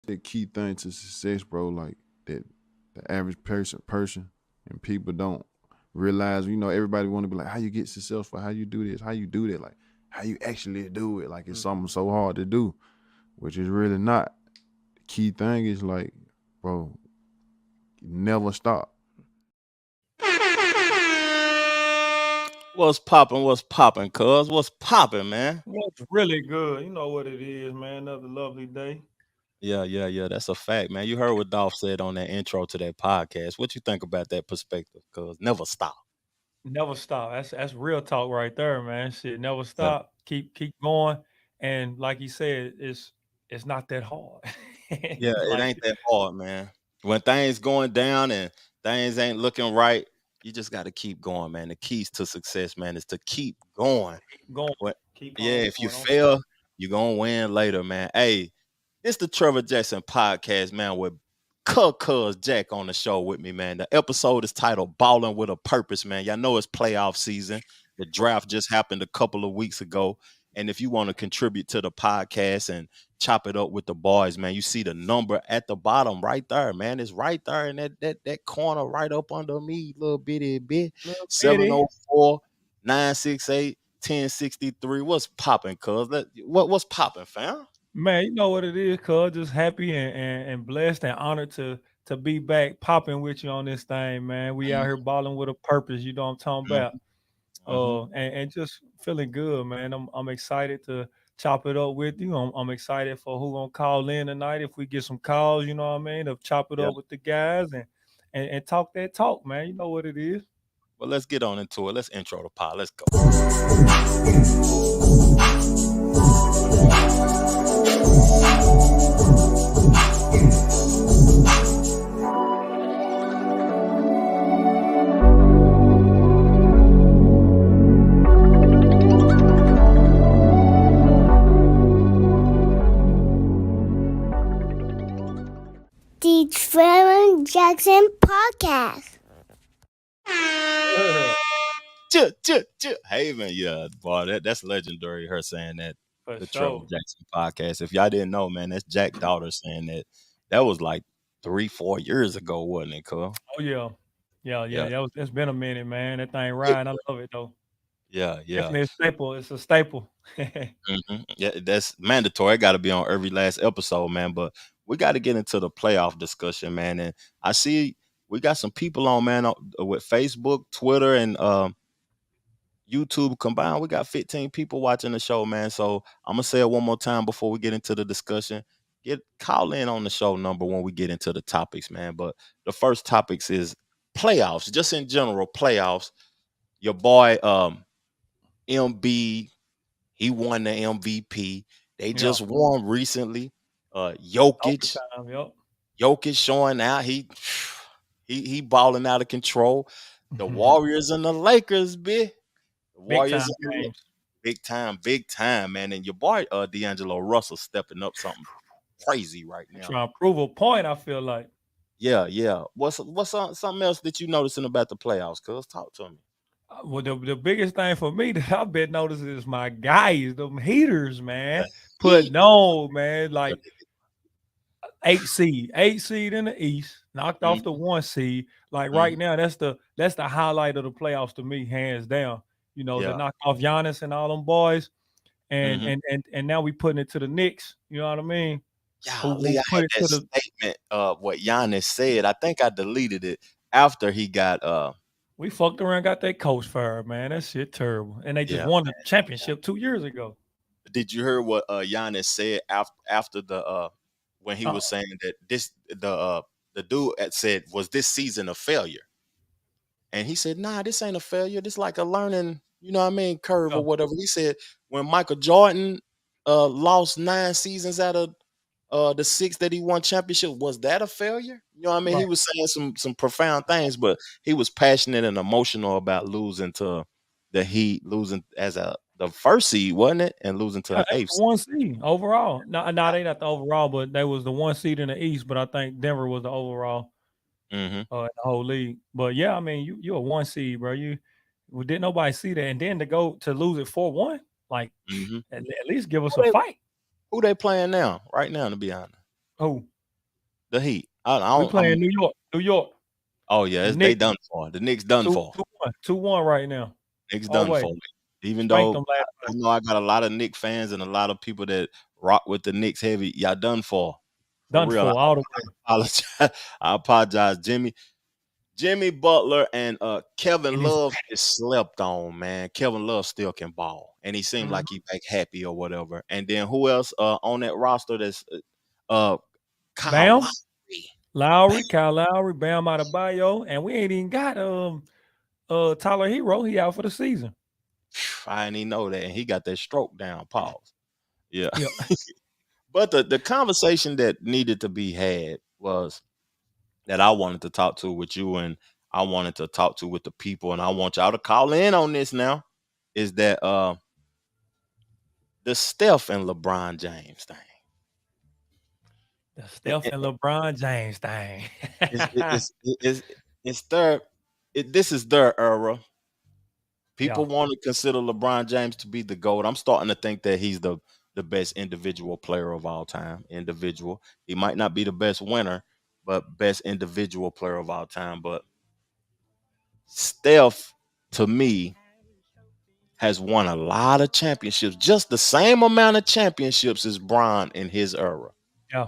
the key thing to success, bro. Like that, the average person, and people don't realize. Everybody want to be like, how you get successful? How you do this? How you do that? Like how you actually do it? Like it's something so hard to do, which is really not. The key thing is like, bro, never stop. What's popping, cuz? What's popping, man? It's really good. You know what it is, man. Another lovely day. Yeah. That's a fact, man. You heard what Dolph said on that intro to that podcast. What you think about that perspective? Cuz never stop. Never stop. That's real talk right there, man. Shit, never Yeah, stop. Keep going. And like you said, it's not that hard. yeah, it Like ain't that hard, man. When things going down and things ain't looking right, you just got to keep going, man. The keys to success, man, is to keep going. keep going. What? Keep Yeah, on if you going. Don't stop. fail, you're gonna win later, man. Hey, it's the Trevor Jackson podcast, man, with Cuz Jack on the show with me, man. The episode is titled Ballin with a Purpose, man. Y'all know it's playoff season. The draft just happened a couple of weeks ago. And if you want to contribute to the podcast and chop it up with the boys, man, you see the number at the bottom right there, man. It's right there in that corner right up under me, little bitty bit. Little bitty. 704 968 1063. What's popping, cuz? What's popping, fam? Man, you know what it is, cuz just happy and blessed and honored to be back popping with you on this thing, man. We out here balling with a purpose, you know what I'm talking about. Mhm, mhm. And just feeling good, man. I'm excited to chop it up with you. I'm excited for who gonna call in tonight. If we get some calls, you know what I mean, to chop it Yeah. up with the guys and talk that talk, man. You know what it is. Well, let's get on into it. Let's intro the pod. Let's go. The Trevor Jackson Podcast. Yeah, Hey man, yeah, boy, that's legendary. Her saying that for the Trevor sure. Jackson podcast. If y'all didn't know, man, that's Jack daughter saying that. That was like 3-4 years ago, wasn't it, Cole? Oh yeah. Yeah, yeah. Yeah, It's been a minute, man. That thing it riding. I was. love it though. Yeah. Definitely a staple. It's a staple. Yeah, that's mandatory. Got to be on every last episode, man. But we got to get into the playoff discussion, man. And I see we got some people on, man, with Facebook, Twitter, and YouTube combined. We got 15 people watching the show, man. So I'm gonna say it one more time before we get into the discussion. Call in on the show number when we get into the topics, man. But the first topics is playoffs, just in general, playoffs. Your boy MB, he won the MVP. They Yeah. just won recently. Jokic, Overtime. Yep. Jokic showing out. He balling out of control. The Warriors and the Lakers, bitch. The Big Warriors time and the games. big time, man. And your boy D'Angelo Russell stepping up something crazy right now. Trying to prove a point, I feel like. Yeah. Something else that you noticing about the playoffs? Cuz talk to me. Well, the biggest thing for me that I've been noticing is my guys, them heaters, man. The Heat. Putting on, man, The- like eight seed in the East, knocked off the mhm, one seed. Like mhm. right now, that's the highlight of the playoffs to me, hands down. You know, to Yeah. knock off Giannis and all them boys, and Mhm. and and and now we putting it to the Knicks. You know what I mean? Golly, Who I put had it that to the statement what Giannis said. I think I deleted it after he got we fucked around, got that coach fired, man. That shit terrible. And they just yeah. won the championship 2 years ago. Did you hear what Giannis said after the when he Uh, was saying that the dude had said, was this season a failure? And he said, nah, this ain't a failure. This like a learning, curve yeah, or whatever. He said when Michael Jordan lost 9 seasons out of the six that he won championship, was that a failure? You know what I mean? He right. was saying some profound things, but he was passionate and emotional about losing to the Heat, losing as the first seed, wasn't it? And losing to Yeah, the they was eighth the seed. one seed overall. No, they not the overall, but they was the one seed in the East. But I think Denver was the overall Mm-hmm. in the whole league. But yeah, I mean, you're a one seed, bro. Well, didn't nobody see that, and then to go to lose it 4-1, like Mm-hmm. at least give us Who a they fight. who they playing now? Right now, to be honest. Who? The Heat. I We don't. playing New York. New York. Oh yeah, The they Knicks done for. The Knicks done for. 2-1. 2-1 right now. Knicks All done way. for. Even Spanked though them last I night. know I got a lot of Knicks fans and a lot of people that rock with the Knicks heavy. Y'all done for. For Done real. for all the way. Apologize. I apologize, Jimmy Butler and Kevin And it's Love is slept on, man. Kevin Love still can ball, and he seemed like he back happy or whatever. And then who else on that roster? That's Kyle Bam, Lowry. Kyle Lowry, Bam Adebayo, and we ain't even got Tyler Hero. He out for the season. I didn't even know that, and he got that stroke down. Pause. Yeah. Yeah. But the conversation that needed to be had was that I wanted to talk to with you, and I wanted to talk to with the people, and I want y'all to call in on this now. Is that the Steph and LeBron James thing? The Steph and LeBron James thing. It's their this is their era. People Yeah. want to consider LeBron James to be the GOAT. I'm starting to think that he's the best individual player of all time. Individual. He might not be the best winner, but best individual player of all time. But Steph, to me, has won a lot of championships, just the same amount of championships as Bron in his era. Yeah.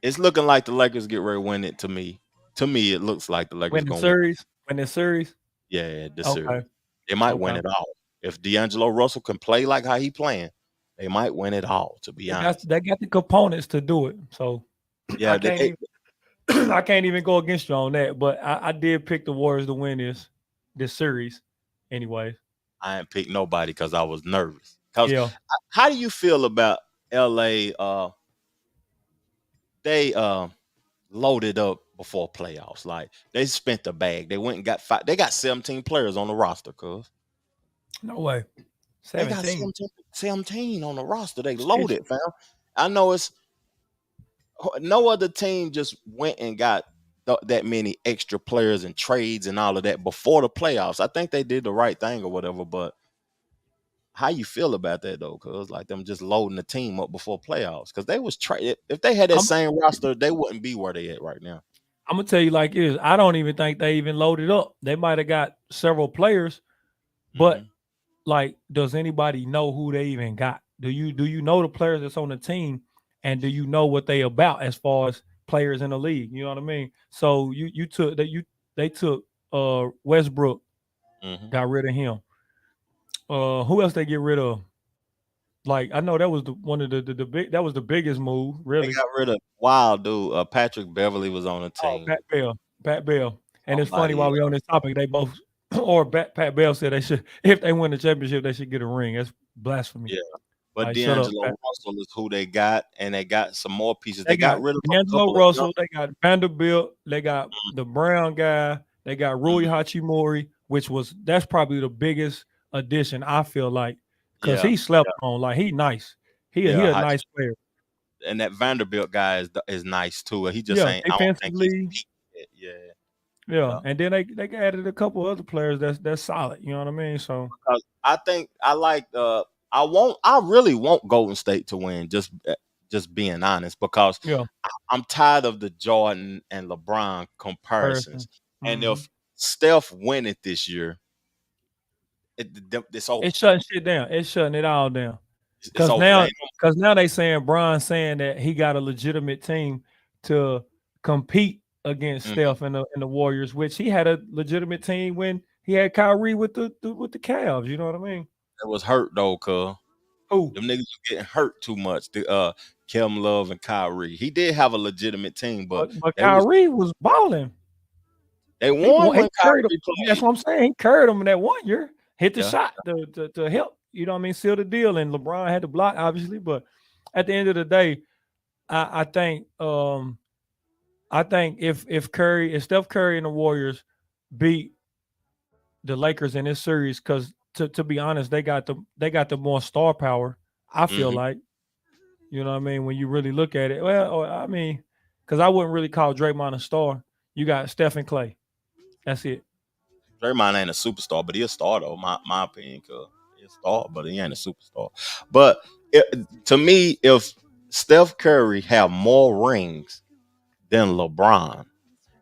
It's looking like the Lakers get ready to win it to me. To me, it looks like the Lakers Win the going to win. series. Win the series. Yeah, the Okay. series. They might win Okay. it all. If D'Angelo Russell can play like how he playing, they might win it all, to be honest. They got the components to do it. So Yeah, I can't even go against you on that. But I did pick the Warriors to win this series anyway. I ain't picked nobody because I was nervous. Because Yeah. how do you feel about LA? They loaded up before playoffs. Like they spent the bag. They went and got five. They got 17 players on the roster, cuz. No way. They got 17. 17 on the roster. They loaded, fam. I know it's no other team just went and got that many extra players and trades and all of that before the playoffs. I think they did the right thing or whatever, but how you feel about that though? Cause like them just loading the team up before playoffs. Cause they was if they had that same roster, they wouldn't be where they at right now. I'm gonna tell you like this. I don't even think they even loaded up. They might have got several players, but like, does anybody know who they even got? Do you know the players that's on the team, and do you know what they about as far as players in the league? You know what I mean? So they took Westbrook, got rid of him. Who else they get rid of? Like, I know that was that was the biggest move, really. They got rid of wild dude. Patrick Beverly was on the team. Pat Bell. And it's funny while we on this topic, they both or Pat Bell said they should, if they win the championship, they should get a ring. That's blasphemy. Yeah. But Like, D'Angelo Russell is who they got, and they got some more pieces. They got rid of D'Angelo Russell. They got Vanderbilt. They got the Brown guy. They got Rui Hachimura, that's probably the biggest addition, I feel like, because he slept on. Like, he nice. He a nice player. And that Vanderbilt guy is nice too. He just ain't. I don't think he's Yeah, and then they added a couple other players that's solid. You know what I mean? So because I think I like I really want Golden State to win. Just being honest, because I'm tired of the Jordan and LeBron comparisons. And if Steph win it this year, it's over. It's shutting shit down. It's shutting it all down. Because now they saying Bron saying that he got a legitimate team to compete against Steph and the Warriors, which he had a legitimate team when he had Kyrie with the Cavs. You know what I mean? It was hurt though, cuz. Who? Them niggas were getting hurt too much. Kevin Love and Kyrie. He did have a legitimate team, but Kyrie was balling. They won when Kyrie played. That's what I'm saying. He carried them in that 1 year. Hit the shot to help. You know what I mean? Seal the deal. And LeBron had to block, obviously. But at the end of the day, I think if Steph Curry and the Warriors beat the Lakers in this series, because to be honest, they got the more star power. I feel like, you know what I mean, when you really look at it. Well, I mean, because I wouldn't really call Draymond a star. You got Steph and Clay. That's it. Draymond ain't a superstar, but he a star though. My opinion, cause he's a star, but he ain't a superstar. But to me, if Steph Curry have more rings than LeBron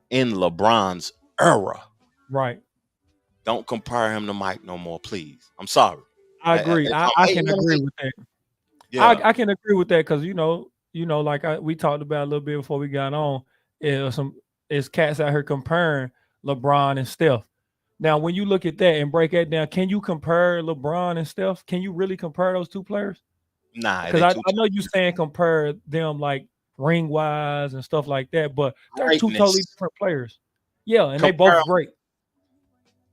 in LeBron's era. Right. Don't compare him to Mike no more, please. I'm sorry. I agree. If I I'm can hating, I'm agree hating. with that. Yeah. I can agree with that because like we talked about a little bit before we got on. It's cats out here comparing LeBron and Steph. Now, when you look at that and break that down, can you compare LeBron and Steph? Can you really compare those two players? Nah, Because they I too know you saying compare them like ring wise and stuff like that, but they're two totally greatness. different players. Yeah, and they Compare both great.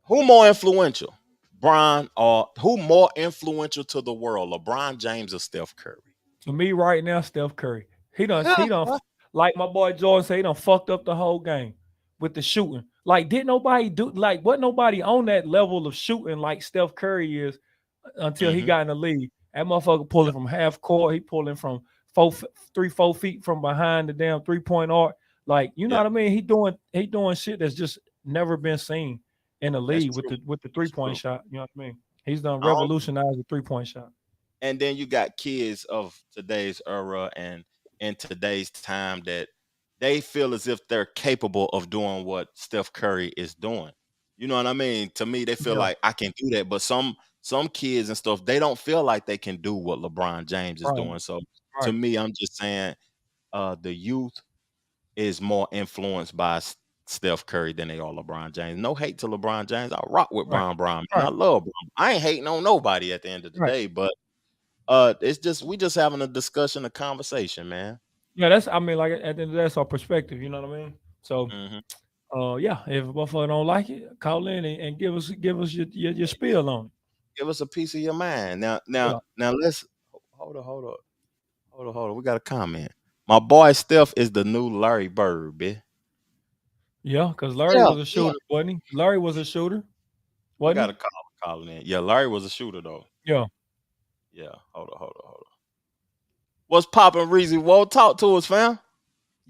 who more influential, Bron, or who more influential to the world, LeBron James or Steph Curry? To me, right now, Steph Curry. He done, like my boy Jordan said, he done fucked up the whole game with the shooting. Like, didn't nobody do what nobody on that level of shooting like Steph Curry is until he got in the league. That motherfucker pulling from half court, he pulling from 4 feet from behind the damn 3-point arc. Like, you know Yeah, what I mean? He doing shit that's just never been seen in the that's league with true. the That's 3-point true. shot. You know what I mean? He's done I don't, revolutionized the 3-point shot. and then you got kids of today's era and in today's time that they feel as if they're capable of doing what Steph Curry is doing. You know what I mean? To me, they feel Yeah, like I can do that, but some kids and stuff, they don't feel like they can do what LeBron James is right, doing. So to right, me, I'm just saying the youth is more influenced by Steph Curry than they are LeBron James. No hate to LeBron James. I rock with right, Brown, man. I right, love Bron. I ain't hating on nobody at the end of the right. day, but it's just we just having a discussion, a conversation, man. Yeah, that's I mean, like at the end of the day, that's our perspective, you know what I mean? So Hmm. yeah, if a motherfucker don't like it, call in and give us your spiel on it. Give us a piece of your mind. Yeah. Now let's hold on. We got a comment. My boy Steph is the new Larry Bird, bitch. Yeah, because Larry Yeah, was a yeah. shooter, wasn't he? Larry was a shooter, We wasn't got a he? caller calling in. Yeah, Larry was a shooter though. Yeah. Yeah, hold on. What's poppin', Reezy? Whoa, talk to us, fam.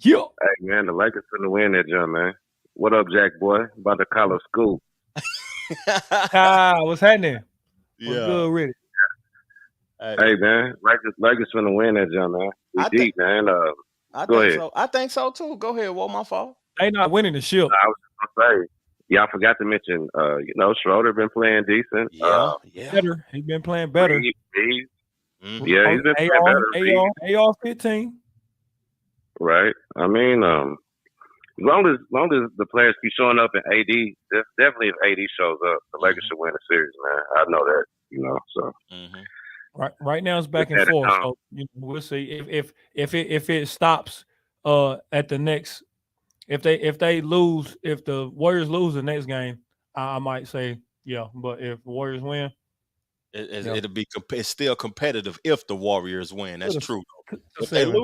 Yeah. Hey man, the Lakers finna win that jump, man. What up, Jack boy? About to call a school. What's happening? What's Yeah. good with it? Hey man, Lakers finna win that jump, man. We I think deep, man. I Go think ahead. so. I think so too. Go ahead. What my fault? They not winning the ship. I was just gonna say, y'all forgot to mention, Schroeder been playing decent. Yeah. Better. He been playing better. He's Mhm. been playing better. AR 15. Right. I mean, as long as the players keep showing up, and AD, definitely if AD shows up, the Lakers should win the series, man. I know that, So Right now it's back and With that forth. account. So we'll see if it stops at the next if they lose, if the Warriors lose the next game, I might say yeah. But if the Warriors win, yeah. It'll be it's still competitive if the Warriors win. That's true. If they 7.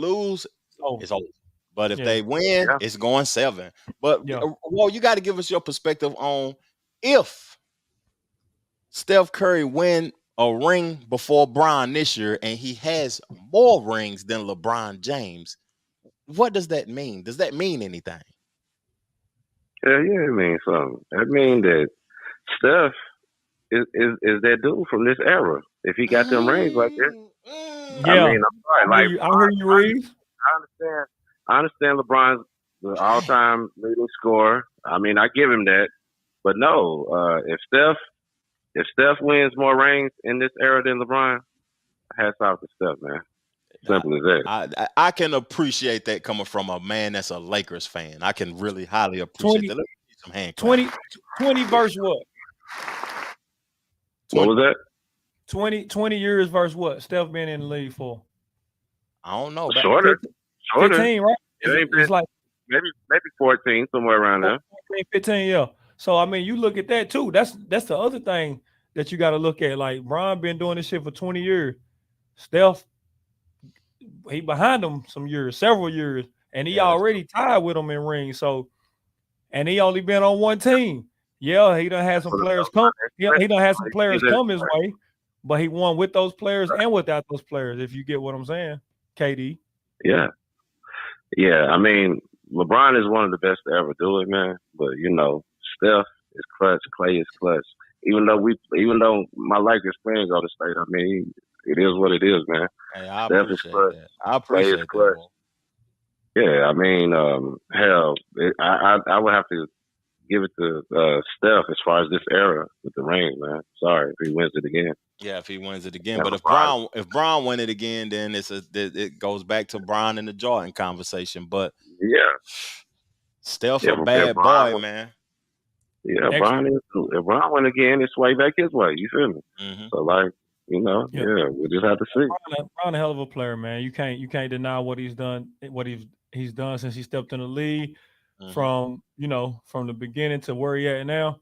lose, Oh, it's over. But if yeah. they win, Yeah. it's going 7. But Yeah. well, you got to give us your perspective on if Steph Curry win a ring before Bron this year and he has more rings than LeBron James. What does that mean? Does that mean anything? Yeah, it means something. That means that Steph is that dude from this era. If he got them rings like this, Yeah. I mean, I'm sorry. I hear you, Reeves. I understand LeBron's the all-time leading scorer. I mean, I give him that. But no, if Steph wins more rings in this era than LeBron, hats off to Steph, man. Simple as that. I can appreciate that coming from a man that's a Lakers fan. I can really highly appreciate that. Let me get some hand claps. 20 versus what? What was that? 20 years versus what? Steph been in the league for? I don't know. Shorter. 15, right? It's like maybe 14, somewhere around there. 15, yeah. So I mean, you look at that too. That's the other thing that you got to look at. Like Bron been doing this shit for 20 years. Steph, he behind him several years, and he already tied with him in rings. So, and he only been on one team. Yeah, he done had some players come. He done had some players come his way, but he won with those players and without those players. If you get what I'm saying, KD. Yeah. I mean, LeBron is one of the best to ever do it, man. But Steph is clutch. Clay is clutch. Even though my Lakers playing Golden State, I mean, it is what it is, man. Hey, I Steph is appreciate clutch. that. I Clay is appreciate that, clutch. bro. Yeah, I mean, hell, I would have to give it to Steph as far as this era with the rings, man. Sorry if he wins it again. Yeah, if he wins it again. And But LeBron, if Bron win it again, then it goes back to Bron and the Jordan conversation. But yeah, Steph a if bad Bron, boy, man. yeah, Extra. Bron is. If Bron win again, it's way back his way. You feel me? Mm-hmm. So like, you know, Yeah. yeah, we just have to see. Bron a hell of a player, man. You can't deny what he's done. What he's done since he stepped in the league. Mm-hmm. From the beginning to where he at now.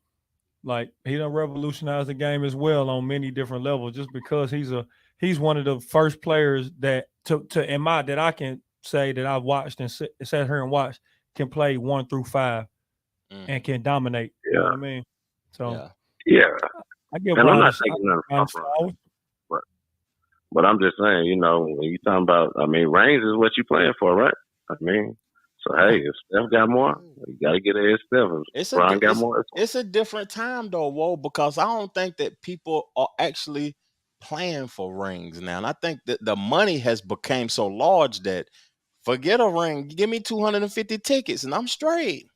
Like he done revolutionized the game as well on many different levels. Just because he's one of the first players that that I can say that I've watched and sat here and watched can play 1 through 5 and can dominate. You know what I mean? So yeah, I give and I'm Bron not taking nothing from Bron, but I'm just saying, you know, when you talking about, I mean, rings is what you playing for, right? I mean, so hey, if Steph got more, you got to get ahead of Steph. If Bron got more, it's a different time though, whoa, because I don't think that people are actually playing for rings now. And I think that the money has become so large that forget a ring. Give me 250 tickets and I'm straight.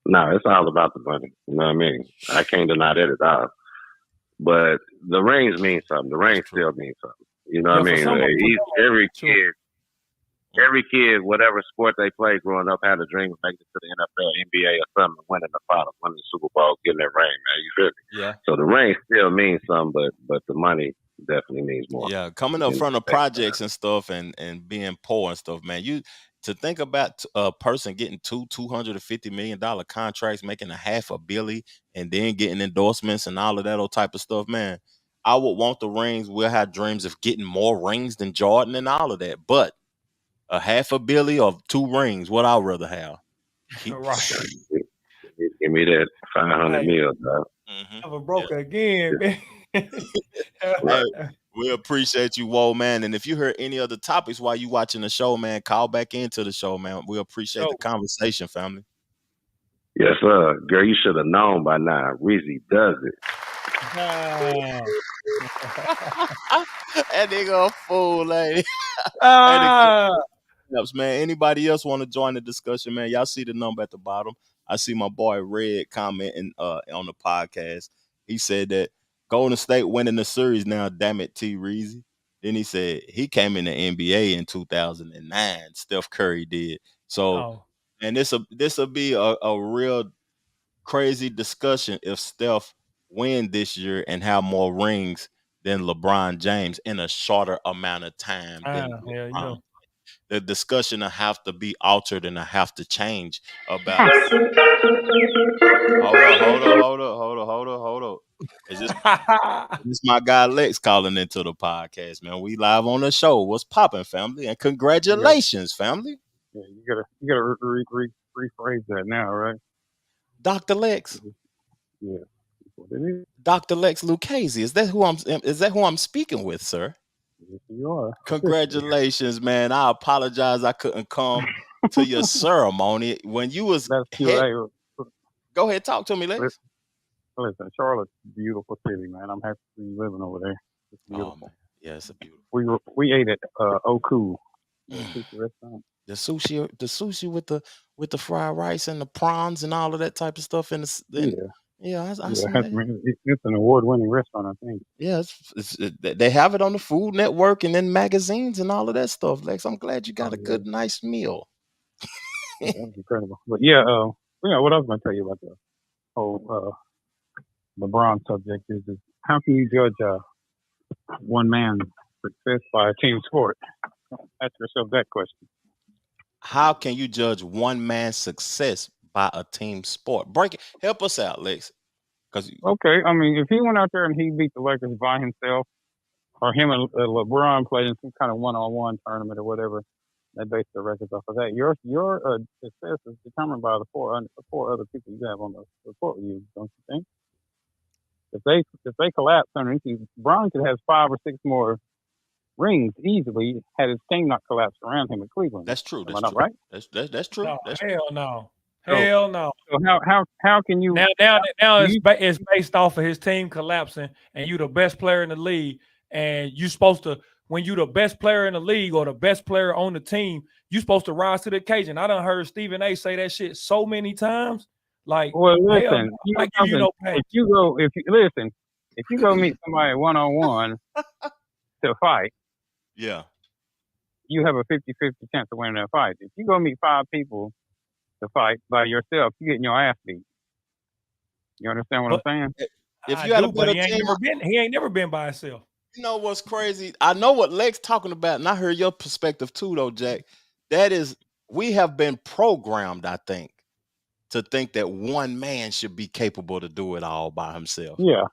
No, it's all about the money. You know what I mean? I can't deny that at all. But the rings mean something. The rings still mean something. You know what I mean? Every kid, whatever sport they play growing up, had a dream of making it to the NFL, NBA, or something, winning the final, winning the Super Bowl, getting that ring, man. You feel me? Yeah. So the ring still means something, but the money definitely means more. Yeah, coming up from the projects and stuff and being poor and stuff, man. To think about a person getting $250 million contracts, making a $500 million, and then getting endorsements and all of that old type of stuff, man. I would want the rings. We'll have dreams of getting more rings than Jordan and all of that. But a $500 million or 2 rings, what I'd rather have. Right. Give me that 500 mil, dog. Never broke again, man. Hey, we appreciate you, whoa, man. And if you heard any other topics while you watching the show, man, call back into the show, man. We appreciate the conversation, family. Yes, sir. Girl, you should have known by now. Reezy does it. That nigga a fool, lady. Man, anybody else want to join the discussion, man? Y'all see the number at the bottom. I see my boy Red commenting on the podcast. He said that Golden State winning the series now, damn it, T. Reezy. Then he said he came in the NBA in 2009. Steph Curry did. So, and this'll be a real crazy discussion if Steph win this year and have more rings than LeBron James in a shorter amount of time than LeBron. The discussion will have to be altered and I have to change about. Hold up. Is this my guy Lex calling into the podcast, man? We live on the show. What's popping, family? And congratulations, family. Yeah, you gotta rephrase that now, right? Dr. Lex. Yeah. What it is. Dr. Lex Lucchese. Is that who I'm speaking with, sir? Yes, you are. Congratulations, man. I apologize I couldn't come to your ceremony when you was Go ahead, talk to me, Lex. Listen, Charlotte's a beautiful city, man. I'm happy to be living over there. It's beautiful. Oh, yeah, it's a beautiful. We ate at Oku, the sushi restaurant. The sushi with the fried rice and the prawns and all of that type of stuff I see that. It's an award-winning restaurant, I think. Yeah, they have it on the Food Network and in magazines and all of that stuff, Lex. I'm glad you got a good, nice meal. That was incredible. But yeah, what I was going to tell you about the whole LeBron subject is how can you judge one man's success by a team sport? Ask yourself that question. How can you judge one man's success by a team sport? Help us out, Lex. Okay, I mean, if he went out there and he beat the Lakers by himself, or him and LeBron played in some kind of one-on-one tournament or whatever, they base their records off of that. Your success is determined by the four other people you have on the court with you, don't you think? If they collapse underneath you, Bron could have 5 or 6 more rings easily had his team not collapsed around him in Cleveland. That's true. Am I not right? That's true. No, that's hell no. Hell no. So how can you now it's based off of his team collapsing and you the best player in the league and you supposed to, when you the best player in the league or the best player on the team, you supposed to rise to the occasion. I done heard Stephen A say that shit so many times. Like, Well, hell, listen, you know I give you something. no pain. If you go meet somebody 1-on-1 to fight, Yeah. you have a 50-50 chance of winning that fight. If you go meet 5 people to fight by yourself, you getting your ass beat. You understand what But I'm saying? If I you had do, a but better he ain't team, never been by himself. you know what's crazy? I know what Lex talking about, and I heard your perspective too, though, Jack. That is, we have been programmed, I think, to think that one man should be capable to do it all by himself. Yeah.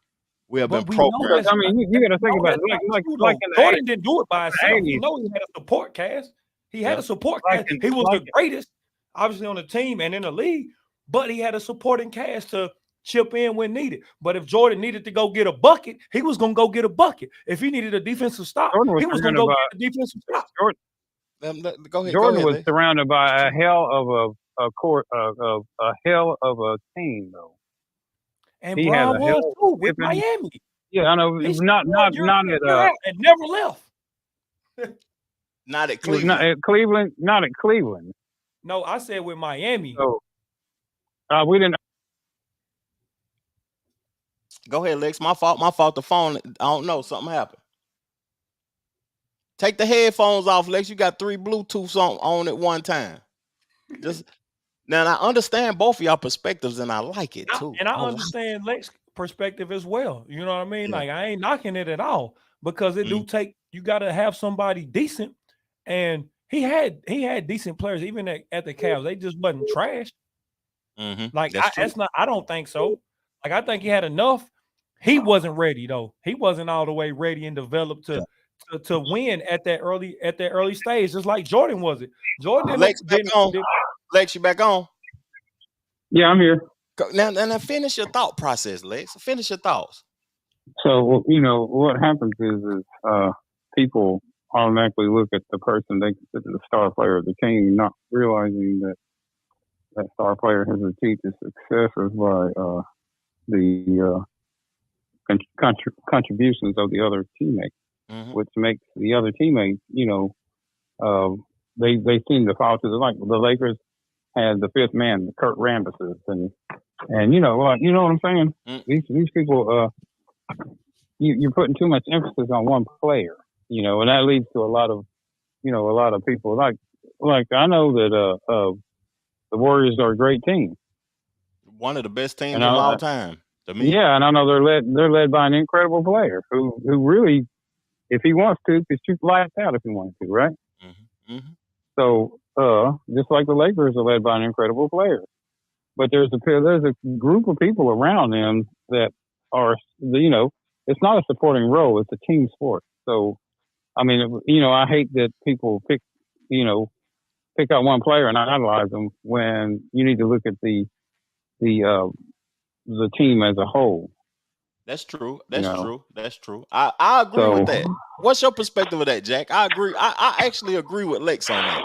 We have been But we know programmed. that's I mean, you got to think about it. Like like in the Jordan didn't do it by himself. 80s. We know he had a support cast. He had a support Like cast. He was the greatest, obviously, on the team and in the league, but he had a supporting cast to chip in when needed. But if Jordan needed to go get a bucket, he was going to go get a bucket. If he needed a defensive stop, he was going to go get a defensive stop. Go ahead. Jordan was Lex. surrounded by a hell of a hell of a team, though. And he Bron had a was hell too with Miami. Yeah, I know. He Not at and never left. Not at Cleveland. Not at Cleveland. Not at Cleveland. No, I said with Miami. So, we didn't. Go ahead, Lex. My fault. The phone. I don't know. Something happened. Take the headphones off, Lex. You got 3 Bluetooths on at one time. Just now, I understand both of y'all perspectives, and I like it too. And I understand Lex's perspective as well. You know what I mean? Yeah. Like, I ain't knocking it at all, because it do take, you got to have somebody decent, and he had decent players even at the Cavs. They just wasn't trash. Like, I don't think so. Like, I think he had enough. He wasn't ready though. He wasn't all the way ready and developed to win at that early stage, just like Jordan wasn't. Jordan didn't. Lex, you back on? Yeah, I'm here. Now finish your thought process, Lex. Finish your thoughts. So, what happens is people automatically look at the person they consider the star player of the team, not realizing that star player has achieved his successes by the contributions of the other teammates, which makes the other teammates, they seem to fall to the Lakers had the 5th man, the Kurt Rambuses, and you know what I'm saying? These people, you're putting too much emphasis on one player, and that leads to a lot of people like I know that the Warriors are a great team, one of the best teams of all time. To me. Yeah, and I know they're led by an incredible player who really, if he wants to, could shoot lights out if he wanted to, right? So, just like the Lakers are led by an incredible player, but there's a group of people around them that are, it's not a supporting role; it's a team sport. So, I mean, I hate that people pick out one player and idolize them when you need to look at the team as a whole. That's true. That's true. I agree with that. What's your perspective of that, Jack? I agree. I actually agree with Lex on that.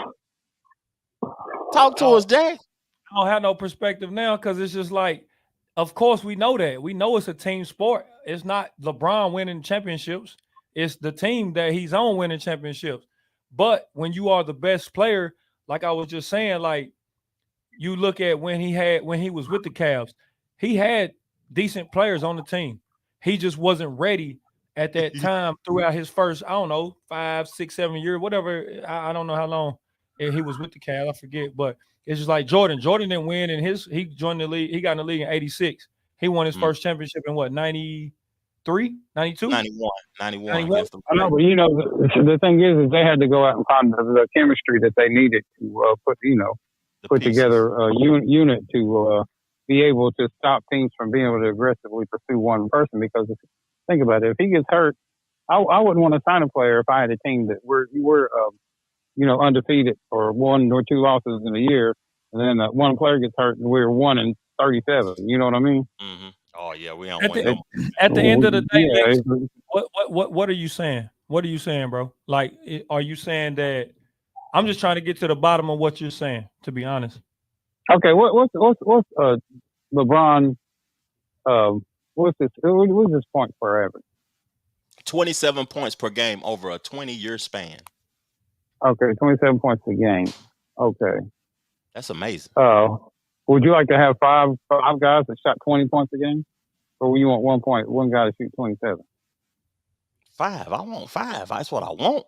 Talk to us, Jack. I don't have no perspective now, because it's just like, of course we know that. We know it's a team sport. It's not LeBron winning championships. It's the team that he's on winning championships. But when you are the best player, like I was just saying, like, you look at when he was with the Cavs, he had decent players on the team. He just wasn't ready at that time throughout his first, I don't know, 5, 6, 7 years, whatever. I don't know how long he was with the Cavs. I forget, but it's just like Jordan. Jordan didn't win he joined the league. He got in the league in 86. He won his first championship in what, 93, 92? 91 against the I know, but the thing is they had to go out and find the chemistry that they needed to put together a unit to be able to stop teams from being able to aggressively pursue one person. Because think about it, if he gets hurt, I wouldn't want to sign a player if I had a team that we're undefeated or 1 or 2 losses in a year, and then one player gets hurt and we're 1-37. You know what I mean? Oh yeah, we don't win. At the end of the day, what are you saying? What are you saying, bro? Like, are you saying that? I'm just trying to get to the bottom of what you're saying, to be honest. Okay, what's LeBron? What's his point per average? 27 points per game over a 20-year span. Okay, 27 points a game. Okay. That's amazing. Would you like to have five guys that shot 20 points a game? Or you want one guy to shoot 27? 5. I want 5. That's what I want.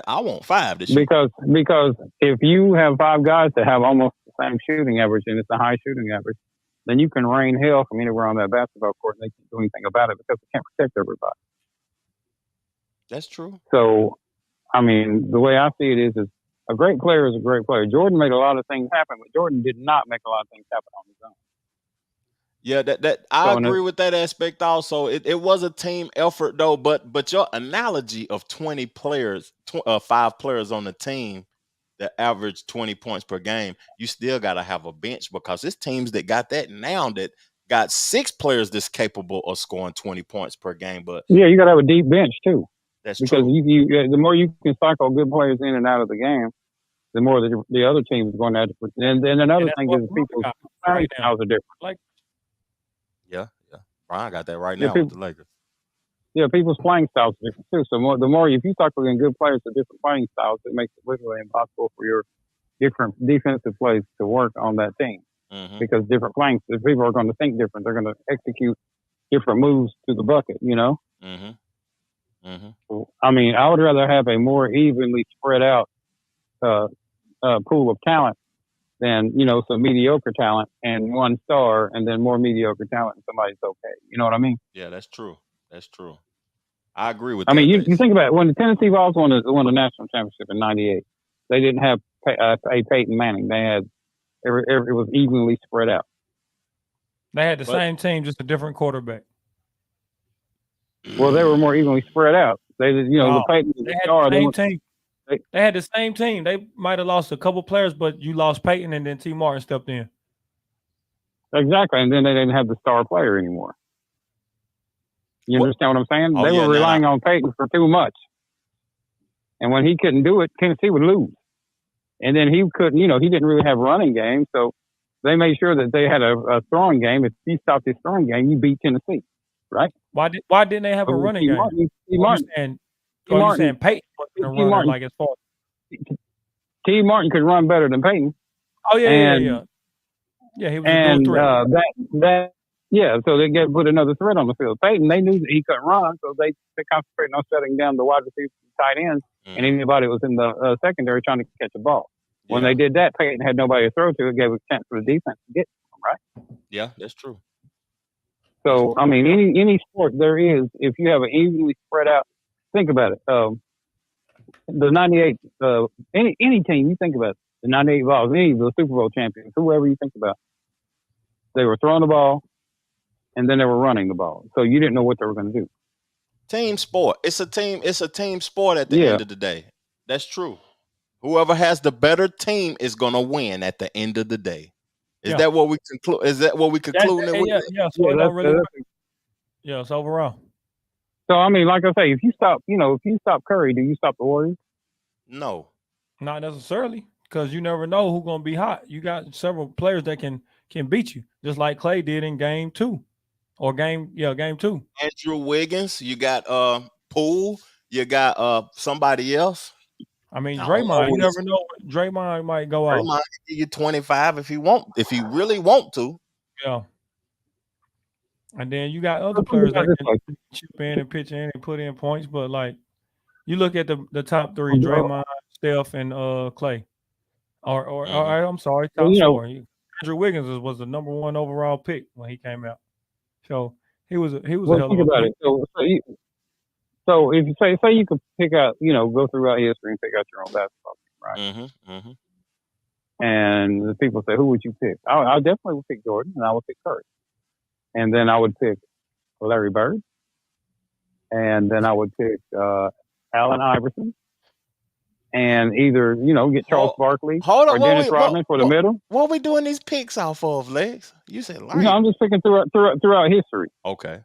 I want 5 to shoot. Because if you have 5 guys that have almost the same shooting average and it's a high shooting average, then you can rain hell from anywhere on that basketball court and they can't do anything about it because they can't protect everybody. That's true. So, I mean, the way I see it is a great player is a great player. Jordan made a lot of things happen, but Jordan did not make a lot of things happen on his own. Yeah, that I agree with that aspect also. It was a team effort though, but your analogy of 20 players, 5 players on the team that average 20 points per game, you still got to have a bench because it's teams that got that now that got 6 players that's capable of scoring 20 points per game. But yeah, you got to have a deep bench too. That's because true. The more you can cycle good players in and out of the game, the more the other team is going to have to. And then another thing is people's playing styles are different. Like, yeah. Brian got that right now with the Lakers. Yeah, people's playing styles are different too. So the more if you cycle in good players with different playing styles, it makes it literally impossible for your different defensive plays to work on that team because different playing people are going to think different. They're going to execute different moves to the bucket. You know. I mean, I would rather have a more evenly spread out pool of talent than, some mediocre talent and one star and then more mediocre talent and somebody's okay. You know what I mean? Yeah, that's true. I agree with that. I mean, you think about it. When the Tennessee Vols won the national championship in '98, they didn't have a Peyton Manning. They had, it was evenly spread out. They had the same team, just a different quarterback. Well, they were more evenly spread out. They, the Peyton was the star. They had the same team. They might have lost a couple players, but you lost Peyton and then T. Martin stepped in. Exactly, and then they didn't have the star player anymore. You understand what I'm saying? They were relying on Peyton for too much. And when he couldn't do it, Tennessee would lose. And then he couldn't, he didn't really have a running game, so they made sure that they had a throwing game. If he stopped his throwing game, you beat Tennessee, right? Why didn't they have a running game? You saying Peyton wasn't a runner, like as far as T. Martin could run better than Peyton. Oh yeah. Yeah, he was a dual threat. So they put another threat on the field. Peyton, they knew that he couldn't run, so they concentrated on shutting down the wide receivers and tight ends and anybody that was in the secondary trying to catch a ball. When they did that, Peyton had nobody to throw to. It gave a chance for the defense to get him, right? Yeah, that's true. So, I mean, any sport there is, if you have an evenly spread out, think about it. The 98, any team, you think about it, the 98 Vols, any of the Super Bowl champions, whoever you think about, they were throwing the ball and then they were running the ball. So you didn't know what they were going to do. Team sport. It's a team sport at the end of the day. That's true. Whoever has the better team is going to win at the end of the day. Is that what we conclude? Is that what we conclude? It's overall. So I mean, like I say, if you stop Curry, do you stop the Warriors? No, not necessarily, because you never know who's going to be hot. You got several players that can beat you, just like Clay did in game 2. Game 2. Andrew Wiggins, you got Poole, you got somebody else. I mean, Draymond, you never know. Draymond might go out. Draymond can give you 25 if he really want to. Yeah. And then you got other players that can chip in and pitch in and put in points. But like, you look at the top 3: Draymond, Steph, and Clay. Or I'm sorry, top 4. Andrew Wiggins was the number 1 overall pick when he came out. So he was a hell of a about it. So if you say you could pick out, go throughout history and pick out your own basketball team, right? And the people say, who would you pick? I definitely would pick Jordan, and I would pick Curry. And then I would pick Larry Bird. And then I would pick Allen Iverson. And either, get Charles Barkley or Dennis Rodman for the middle. What are we doing these picks off of, Lex? You said Larry. I'm just picking throughout history. Okay.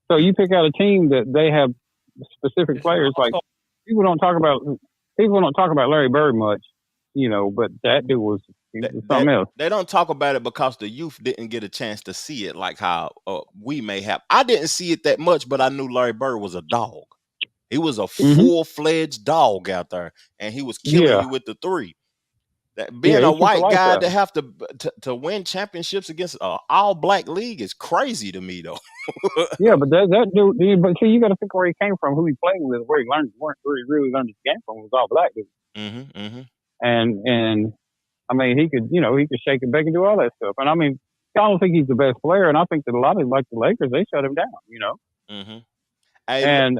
So you pick out a team that they have specific players. Like people don't talk about Larry Bird much. but that dude was something else. They don't talk about it because the youth didn't get a chance to see it like how we may have. I didn't see it that much, but I knew Larry Bird was a dog. He was a full-fledged dog out there, and he was killing you with the three. That being a white guy to have to win championships against an all-black league is crazy to me, though. Yeah, but that dude. But see, you got to think where he came from, who he played with, where he really learned his game from was all black dudes. And I mean, he could shake and bake and do all that stuff. And I mean, I don't think he's the best player, and I think that a lot of like the Lakers, they shut him down. And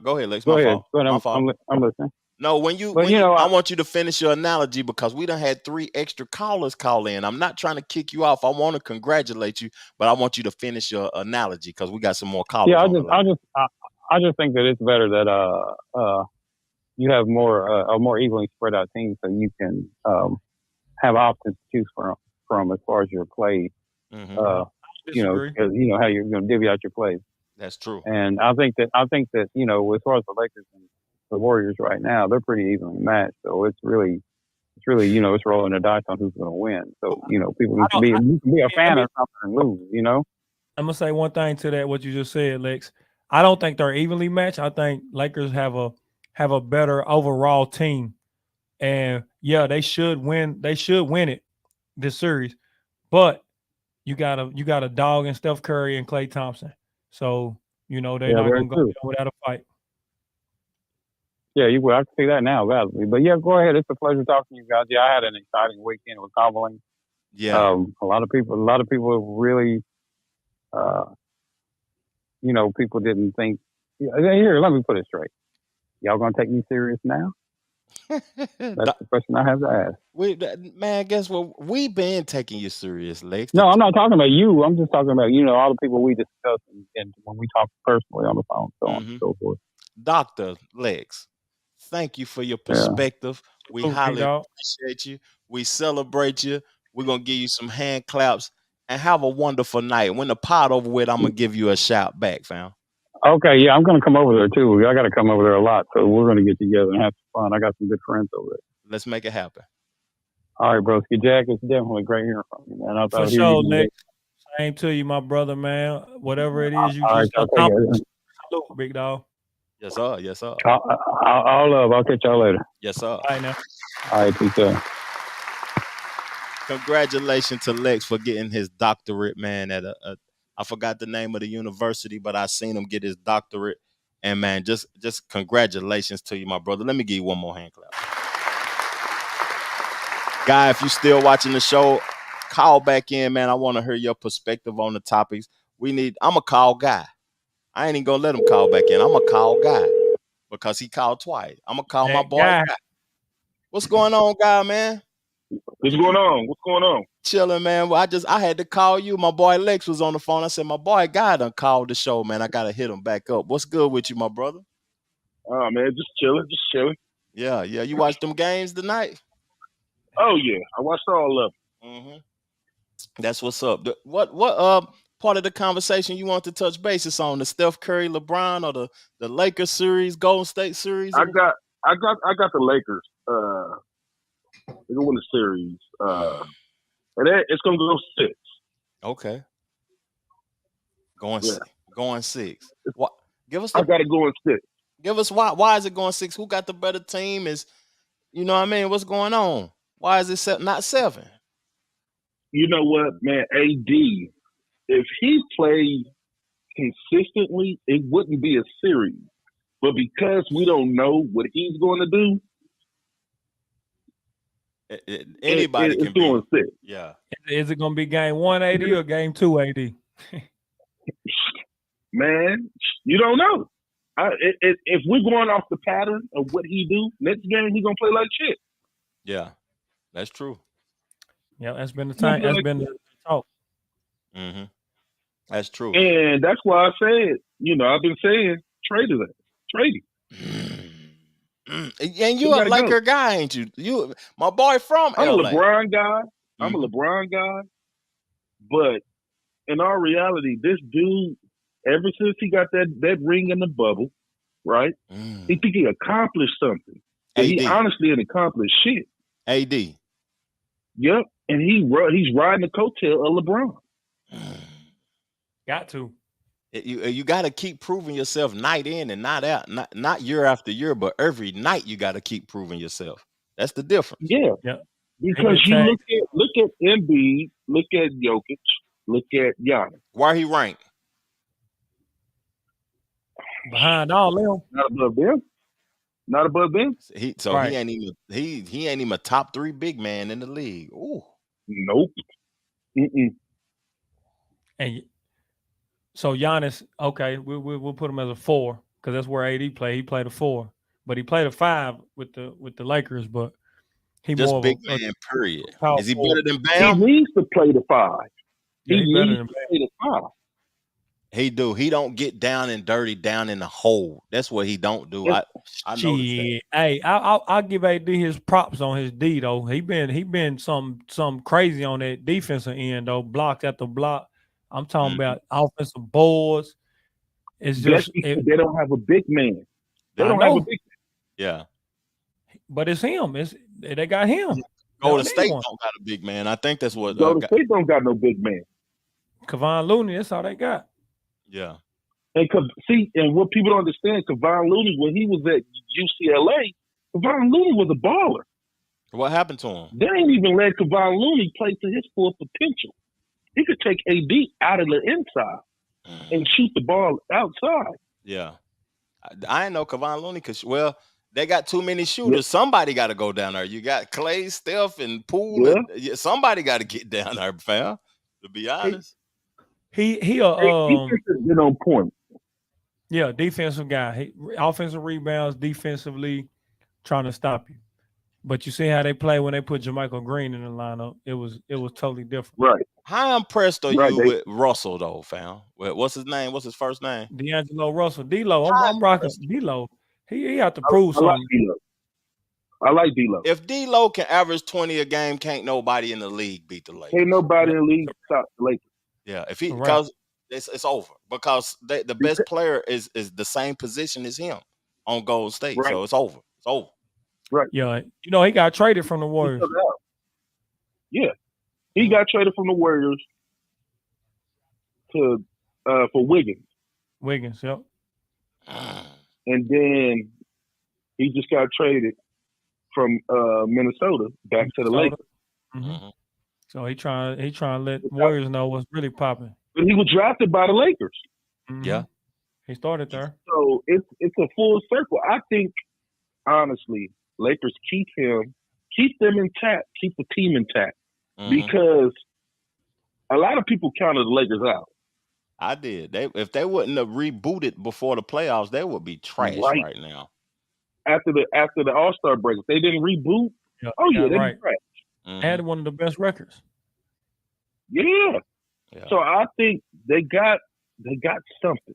go ahead, Lex. Go ahead. My fault. I'm listening. No, I want you to finish your analogy because we done had 3 extra callers call in. I'm not trying to kick you off. I want to congratulate you, but I want you to finish your analogy because we got some more callers. Yeah, I just think that it's better that you have a more evenly spread out team, so you can have options to choose from as far as your plays. How you're going to divvy out your plays. That's true. And I think that as far as the Lakers and the Warriors right now, they're pretty evenly matched. So it's really it's rolling the dice on who's going to win. So people need to be a fan of something and lose. I'm gonna say one thing to that what you just said, Lex. I don't think they're evenly matched. I think Lakers have a better overall team, and yeah, they should win. They should win it this series, but you got a dog in Steph Curry and Klay Thompson. So they're not going to go without a fight. Yeah, you will. I can see that now, obviously. But yeah, go ahead. It's a pleasure talking to you guys. Yeah, I had an exciting weekend with cobbling. Yeah. A lot of people really, people didn't think. Here, let me put it straight. Y'all gonna take me serious now? That's the question I have to ask. Man, guess what? We've been taking you serious, Lex. No, I'm not talking about you. I'm just talking about all the people we discuss and when we talk personally on the phone, so on and so forth. Dr. Lex, thank you for your perspective. Yeah. We highly appreciate you. We celebrate you. We're gonna give you some hand claps and have a wonderful night. When the pod over with, I'm gonna give you a shout back, fam. Okay, yeah, I'm going to come over there too. I got to come over there a lot, so we're going to get together and have some fun. I got some good friends over there. Let's make it happen. All right, broski. Jack, it's definitely great hearing from you, man. For sure, Nick. Same to you, my brother, man. Whatever it is you just accomplished. Salute, big dog. Yes, sir. Yes, sir. All love. I'll catch y'all later. Yes, sir. All right, now. All right, peace out. Congratulations to Lex for getting his doctorate, man, at I forgot the name of the university, but I seen him get his doctorate. And man, just congratulations to you, my brother. Let me give you one more hand clap. Guy, if you still watching the show, call back in, man. I want to hear your perspective on the topics. I'm a call guy. I ain't even gonna let him call back in. I'm a call guy because he called twice. I'm gonna call my boy guy. What's going on, guy, man? What's going on? Chilling, man. Well, I had to call you. My boy Lex was on the phone. I said, my boy Guy done called the show, man. I gotta hit him back up. What's good with you, my brother? Oh man, just chilling. Yeah. You watched them games tonight? Oh yeah, I watched all of them. That's what's up. What part of the conversation you want to touch bases on? The Steph Curry, LeBron, or the Lakers series, Golden State series? I got the Lakers. They're gonna win the series. And it's gonna go 6. Okay. Going 6. What? Give us. I got it going 6. Give us why. Why is it going 6? Who got the better team? You know what I mean? What's going on? Why is it not 7? You know what, man? AD, if he played consistently, it wouldn't be a series. But because we don't know what he's going to do. Anybody can be. Yeah. Is it going to be game 1 AD or game 2 AD? Man, you don't know. If we're going off the pattern of what he do, next game he's going to play like shit. Yeah, that's true. Yeah, that's been the time. That's been the talk. Mm-hmm. That's true. And that's why I said, I've been saying, trade him. And you a Laker guy, ain't you? You, my boy from LA. I'm a LeBron guy. I'm a LeBron guy. But in all reality, this dude, ever since he got that ring in the bubble, right? He think he accomplished something. But he AD. honestly didn't accomplish shit. AD. Yep. And he's riding the coattail of LeBron. Got to. You got to keep proving yourself night in and night out. Not year after year, but every night you got to keep proving yourself. That's the difference. Yeah. Yeah. Because you look at Embiid, look at Jokic, look at Giannis. Where he ranked? Behind all them. Not above them. Not above them. He Right. ain't even a top 3 big man in the league. Ooh. Nope. Mm-mm. And so Giannis, okay, we'll put him as a 4 because that's where AD played. He played a 4, but he played a 5 with the Lakers. But he Just more big of man. Period. power Is he forward. better than He Bam? needs to play the 5. Yeah, he he better needs than to Bam. play the 5. He do. He don't get down and dirty down in the hole. That's what he don't do. I noticed that. Shit. Hey, I'll give AD his props on his D though. He been some crazy on that defensive end though. Block after block. I'm talking about offensive boards. It's That's just because they don't have a big man. They I don't have a know. big man. Yeah. But it's him. They got him. Golden They State want don't got a big man. I think that's what. Golden State don't got no big man. Kevon Looney. That's all they got. Yeah. And and what people don't understand, Kevon Looney, when he was at UCLA, Kevon Looney was a baller. What happened to him? They ain't even let Kevon Looney play to his full potential. He could take AD out of the inside and shoot the ball outside. Yeah. I ain't know Kevon Looney because, well, they got too many shooters. Yep. Somebody got to go down there. You got Clay, Steph, and Poole. Yeah. And, somebody got to get down there, fam. To be honest, he's been on point. Yeah, defensive guy. Offensive rebounds, defensively, trying to stop you. But you see how they play when they put Jermichael Green in the lineup. It was totally different. Right. How impressed are you with Russell though, fam? What's his name? What's his first name? D'Angelo Russell. D-Lo. I'm rocking D-Lo. He had to prove something. I like D-Lo. If D-Lo can average 20 a game, can't nobody in the league beat the Lakers. Ain't nobody in the league stop the Lakers. Yeah, if he because it's over because the best player is the same position as him on Golden State, so it's over. It's over. Right. Yeah, he got traded from the Warriors. Yeah, he got traded from the Warriors to for Wiggins. Yep. And then he just got traded from Minnesota back to the Lakers. Mm-hmm. So he trying to let Warriors know what's really popping. But he was drafted by the Lakers. Mm-hmm. Yeah, he started there. So it's a full circle. I think honestly, Lakers keep them intact, keep the team intact, because a lot of people counted the Lakers out. I did. If they wouldn't have rebooted before the playoffs, they would be trash right now. After the All-Star break, if they didn't reboot, they'd be trash. Mm-hmm. Had one of the best records. Yeah. So I think they got something,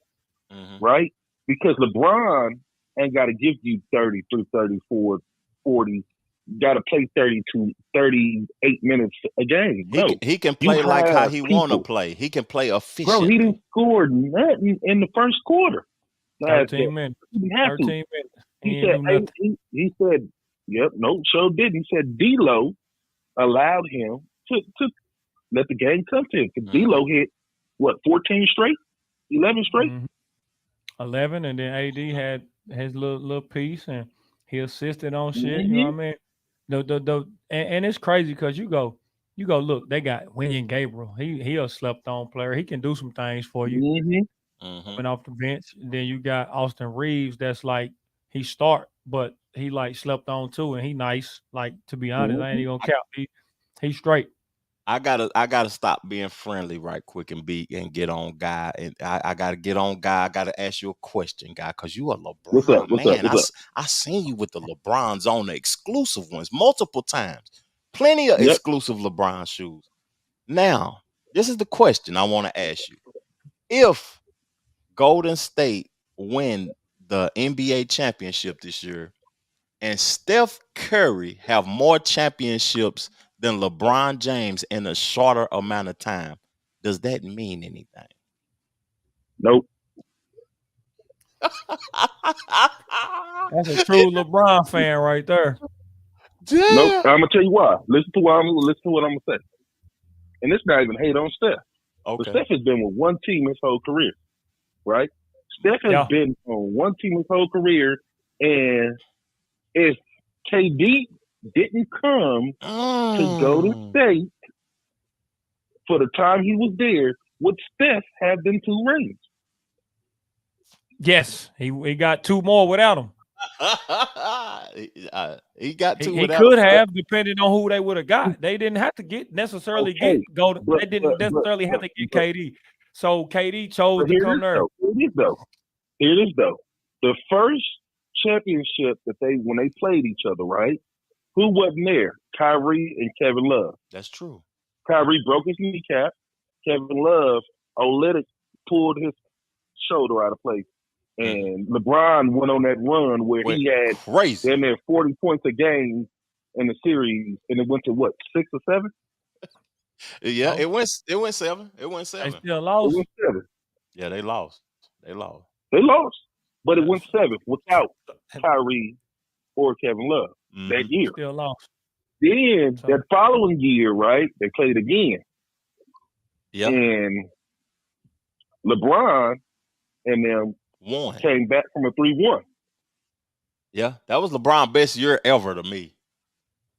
right? Because LeBron ain't got to give you 30 through 34, 40. Got to play 38 minutes a game. No. He can play like how he want to play. He can play efficient. Bro, he didn't score nothing in the first quarter. 13 minutes. He didn't have 13 to. minutes. He said, yep, no, so didn't. He said D-Lo allowed him to let the game come to him. Because D-Lo hit, 14 straight? 11 straight? 11, and then AD had his little piece, and he assisted on shit. You know what I mean? And it's crazy because you go look, they got William Gabriel. He a slept on player. He can do some things for you. Went off the bench. And then you got Austin Reeves. That's like he start, but he like slept on too, and he nice. Like to be honest, I ain't even gonna count. He's straight. I gotta stop being friendly right quick and get on Guy. And I gotta get on Guy. I gotta ask you a question, Guy, because you a LeBron man. I seen you with the LeBrons on the exclusive ones multiple times. Plenty of exclusive LeBron shoes. Now, this is the question I want to ask you. If Golden State win the NBA championship this year, and Steph Curry have more championships than LeBron James in a shorter amount of time, does that mean anything? Nope. That's a true LeBron fan right there. Nope. I'm gonna tell you why. Listen to what I'm gonna say. And it's not even hate on Steph. Okay. But Steph has been with one team his whole career, right? Steph has been on one team his whole career, and if KD didn't come to Golden State for the time he was there, would Steph have been 2 rings? Yes, he got 2 more without him. He got 2 He without could him. have, depending on who they would have got. They didn't have to get necessarily get Golden. They didn't necessarily have to get KD. So KD chose to come there. Here it is though. The first championship that when they played each other, right? Who wasn't there? Kyrie and Kevin Love. That's true. Kyrie broke his kneecap. Kevin Love, Olynyk pulled his shoulder out of place. And LeBron went on that run where he had crazy. Then there 40 points a game in the series, and it went to what, 6 or 7? Yeah, it went 7. It went 7. They still lost. It went 7. Yeah, they lost. They lost, but it went 7 without Kyrie or Kevin Love that year. Still lost. Then that following year, right? They played again. Yeah. And LeBron and them came back from a 3-1. Yeah, that was LeBron's best year ever to me.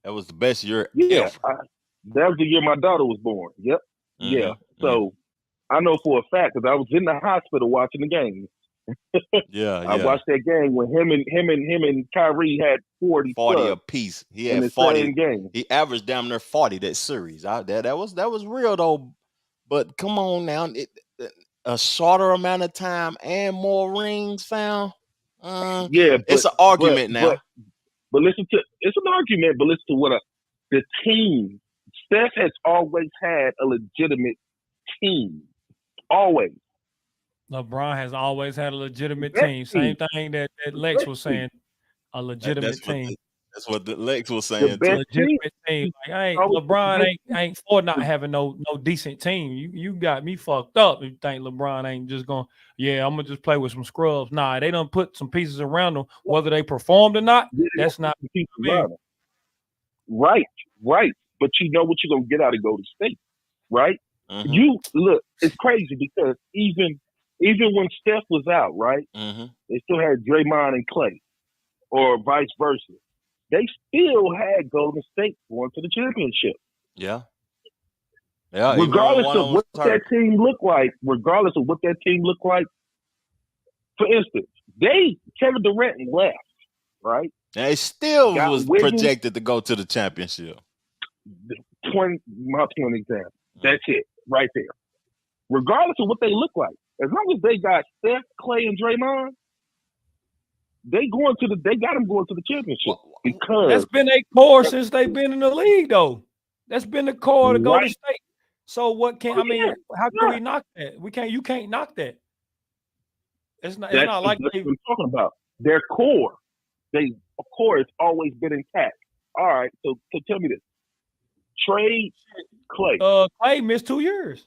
That was the best year ever. That was the year my daughter was born. Yep. Yeah. So I know for a fact because I was in the hospital watching the game. I watched that game when him and Kyrie had 40 apiece. He in had the 40 same game. He averaged damn near 40 that series. That was real though. But come on now, a shorter amount of time and more rings found. It's an argument now. But listen to it's an argument. But listen to what the team. Steph has always had a legitimate team. Always. LeBron has always had a legitimate team. Same thing that Lex was saying. A legitimate team. That's what Lex was saying. A legitimate team. Like, LeBron ain't for not having no decent team. You got me fucked up if you think LeBron ain't just going, I'm gonna just play with some scrubs. Nah, they done put some pieces around them. Whether they performed or not, that's not right. But you know what you're gonna get out of Golden State, right? Mm-hmm. You look, it's crazy because even when Steph was out, right? They still had Draymond and Clay, or vice versa. They still had Golden State going to the championship. Yeah. Regardless of what that team looked like, for instance, Kevin Durant left, right? They still was projected to go to the championship. My point example. That's it, right there. Regardless of what they look like, as long as they got Steph, Clay, and Draymond, they got them going to the championship because that's been a core since they've been in the league, though. That's been the core to Golden State. So what can how can we knock that? You can't knock that. It's not like what I'm talking about. Their core. Core has always been intact. All right, so tell me this. Trade Clay. Clay missed 2 years.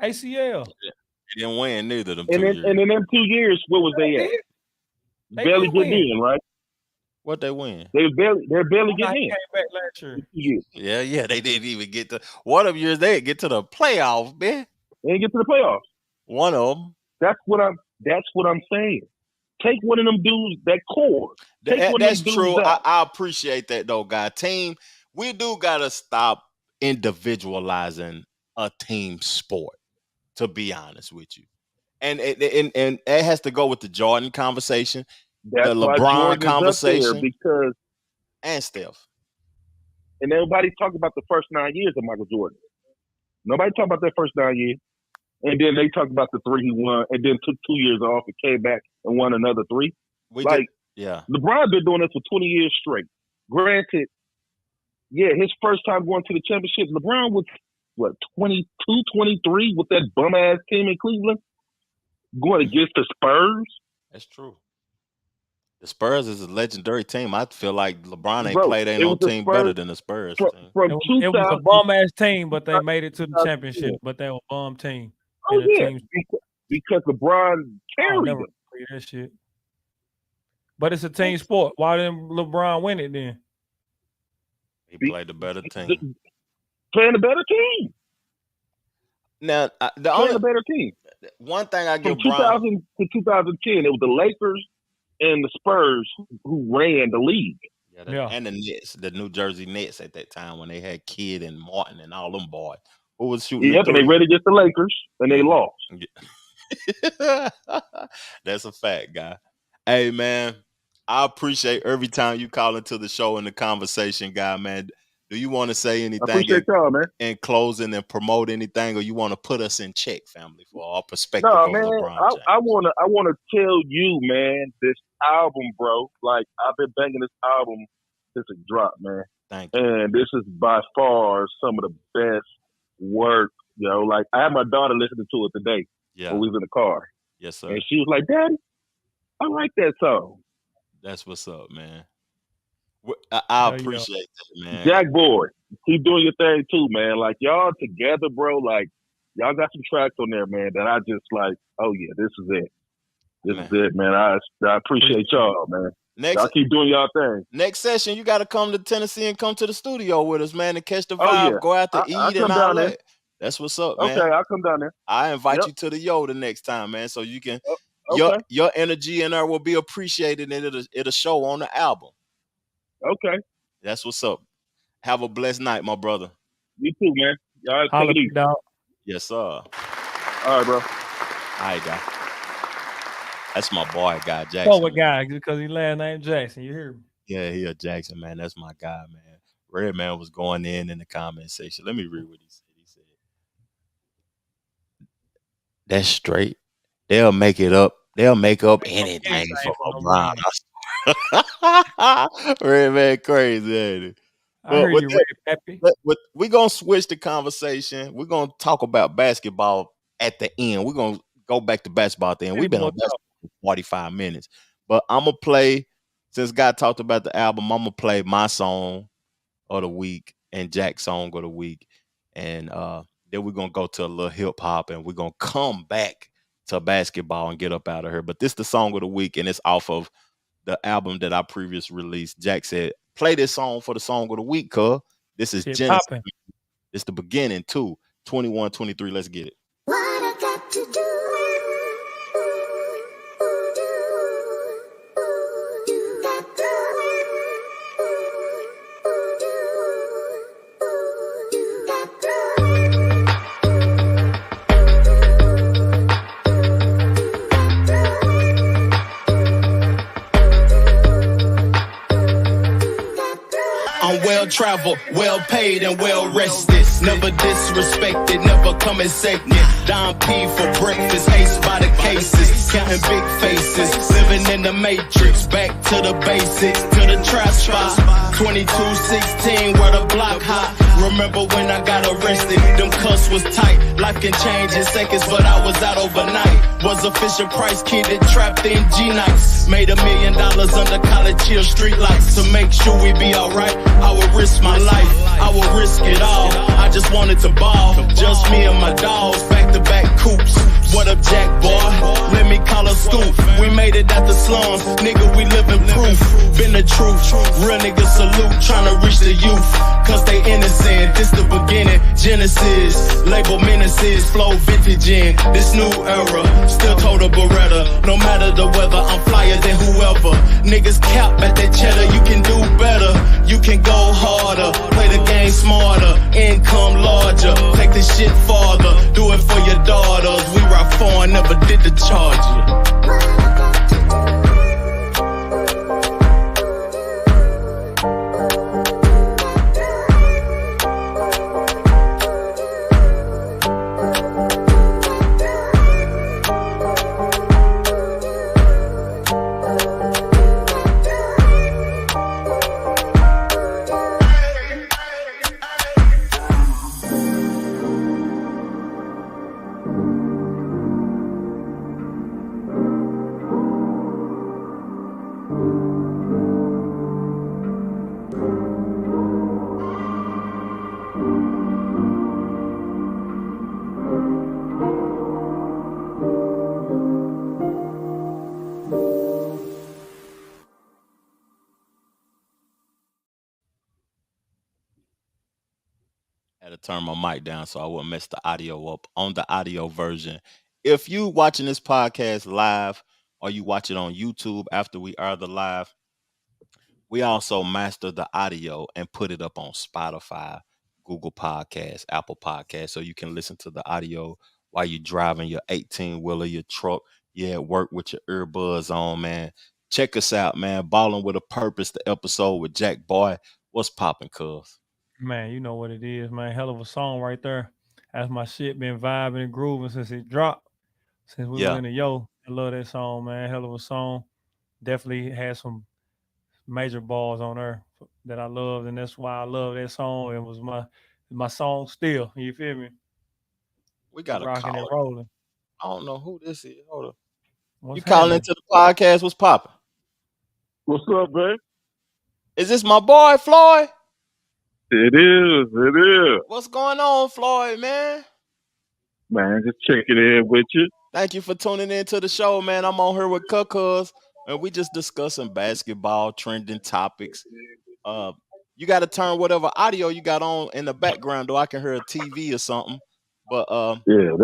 ACL. He didn't win neither of them and 2 years. And in them 2 years, where was they at? Barely getting in, right? What they win? They're barely getting in. Came back last year. Yeah. They didn't even get to one of them years. They didn't get to the playoffs, man. They didn't get to the playoffs. One of them. That's what I'm saying. Take one of them dudes, that core. That's true. I appreciate that though, guy. Team, we do gotta stop individualizing a team sport. To be honest with you, and it has to go with the Jordan conversation, that's the LeBron conversation, because and Steph. And everybody talk about the first 9 years of Michael Jordan. Nobody talk about that first 9 years. And then they talk about the 3 he won, and then took 2 years off and came back and won another 3. LeBron been doing this for 20 years straight. Granted, his first time going to the championship, LeBron was 22, 23 with that bum ass team in Cleveland, going against the Spurs. That's true. The Spurs is a legendary team. I feel like LeBron ain't played no team better than the Spurs team. It was a bum ass team, but they made it to the championship. But they were a bum team. Oh yeah, because LeBron I carried never them. agree that shit. But it's a team sport. Why didn't LeBron win it then? He played the better team. Playing a better team. Now, Playing a better team. one thing I From give Bron 2000 to 2010, it was the Lakers and the Spurs who ran the league. and the Nets, the New Jersey Nets at that time when they had Kidd and Martin and all them boys. Who was shooting? Yep, and they ran against the Lakers and they lost. That's a fact, guy. Hey, man, I appreciate every time you call into the show and the conversation, guy, man. Do you want to say I anything appreciate y'all, man. in closing and promote anything, or you want to put us in check, family, for our perspective No, of man, LeBron James? I wanna tell you, man, this album, bro. Like, I've been banging this album since it dropped, man. Thank you. And this is by far some of the best work, you know. Like, I had my daughter listening to it today when we was in the car. Yes, sir. And she was like, Daddy, I like that song. That's what's up, man. I appreciate that, man. Jack Boy, keep doing your thing too, man. Like, y'all together, bro. Like, y'all got some tracks on there, man, that I just like, oh yeah, this is it. This is it, man. I appreciate y'all, man. Y'all keep doing y'all thing. Next session, you got to come to Tennessee and come to the studio with us, man, and catch the vibe. Go out to eat and all that. That's what's up, man. Okay, I'll come down there. I invite you to the Yoda next time, man, so you can your energy in there will be appreciated, and it'll show on the album. Okay. That's what's up. Have a blessed night, my brother. You too, man. Y'all take it easy. Yes, sir. All right, bro. All right, guy. That's my boy, guy Jackson. Oh, what guy? Because he last name Jackson. You hear me? Yeah, he a Jackson, man. That's my guy, man. Redman was going in the comment section. Let me read what he said. He said, "That's straight. They'll make it up. They'll make up anything for LeBron." Redman crazy, ain't it? I heard you, Red Peppy. We're going to switch the conversation. We're going to talk about basketball at the end. We're going to go back to basketball at the end. We've been on basketball for 45 minutes. But I'm going to play, since God talked about the album, I'm going to play my song of the week and Jack's song of the week. And then we're going to go to a little hip-hop, and we're going to come back to basketball and get up out of here. But this is the song of the week, and it's off of the album that I previously released. Jack said, play this song for the song of the week, cuz. This is Genesis. It's the beginning, too. 21, 23. Let's get it. What I got to do. Travel, well paid and well rested. Never disrespected, never coming second. Don P for breakfast, ace by the cases. Counting big faces, living in the matrix. Back to the basics, to the trap spot. 2216, where the block hot. Remember when I got arrested, them cuffs was tight. Life can change in seconds, but I was out overnight. Was a Fisher Price kid that trapped in G-Nights. Made $1 million under college chill street lights. To make sure we be alright, I would risk my life, I would risk it all. I just wanted to ball, just me and my dogs, back-to-back coops. What up, Jack boy? Let me call a scoop. We made it out the slums, nigga, we living proof. Been the truth, real niggas salute, tryna reach the youth, cause they innocent. This the beginning, Genesis, label menaces, flow vintage in this new era. Still told a Beretta, no matter the weather, I'm flyer than whoever. Niggas cap at that cheddar, you can do better, you can go harder, play the game smarter, income larger, take this shit farther, do it for your daughters. We rock foreign, never did the charge. Had to turn my mic down so I wouldn't mess the audio up on the audio version. If you watching this podcast live or you watch it on YouTube after we are the live, we also master the audio and put it up on Spotify, Google Podcasts, Apple Podcasts, so you can listen to the audio while you're driving your 18-wheeler, your truck, you at work with your earbuds on, man. Check us out, man. Ballin with a Purpose, the episode with Jack Boy. What's popping, cuz? Man, you know what it is, man. Hell of a song right there. That's my shit been vibing and grooving since it dropped. Since we was Yeah, in the yo. I love that song, man. Hell of a song. Definitely had some major balls on there that I loved, and that's why I love that song. It was my song still. You feel me? we got a Rocking and caller. rolling. I don't know who this is. Hold up. You What's calling happening? into the podcast? What's popping? What's up, man? Is this my boy, Floyd? It is. It is. What's going on, Floyd, man? Man, just checking in with you. Thank you for tuning in to the show, man. I'm on here with Cuz, and we just discussing basketball, trending topics. You got to turn whatever audio you got on in the background, though I can hear a TV or something. But Yeah,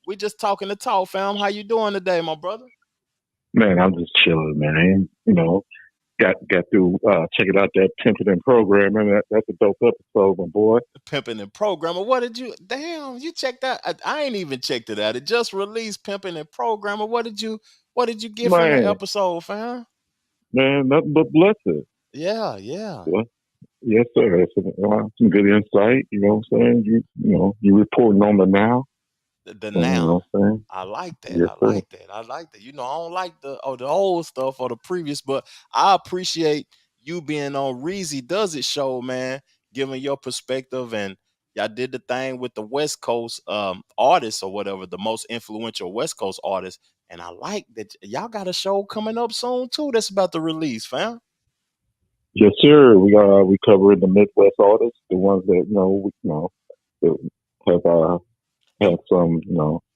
we just talking to talk, fam. How you doing today, my brother? man, I'm just chilling, man. Got through checking out that pimping program, and that's a dope episode, my boy. Pimping and Programmer. What did you? Damn, you checked that? I ain't even checked it out. It just released, Pimping and Programmer. What did you get from the Man, episode, fam? nothing but blessings. Yeah, yeah. Well, yes, sir. It's some good insight. You know what I'm saying? You reporting on the now. The You now. know what I'm saying? I like that. Yes, I sir. like that. I like that. You know, I don't like the old stuff or the previous, but I appreciate you being on Reezy Does It show, man, giving your perspective. And y'all did the thing with the West Coast artists or whatever, the most influential West Coast artists. And I like that y'all got a show coming up soon too that's about to release, fam. Yes, sir. We covering the Midwest artists, the ones that that have some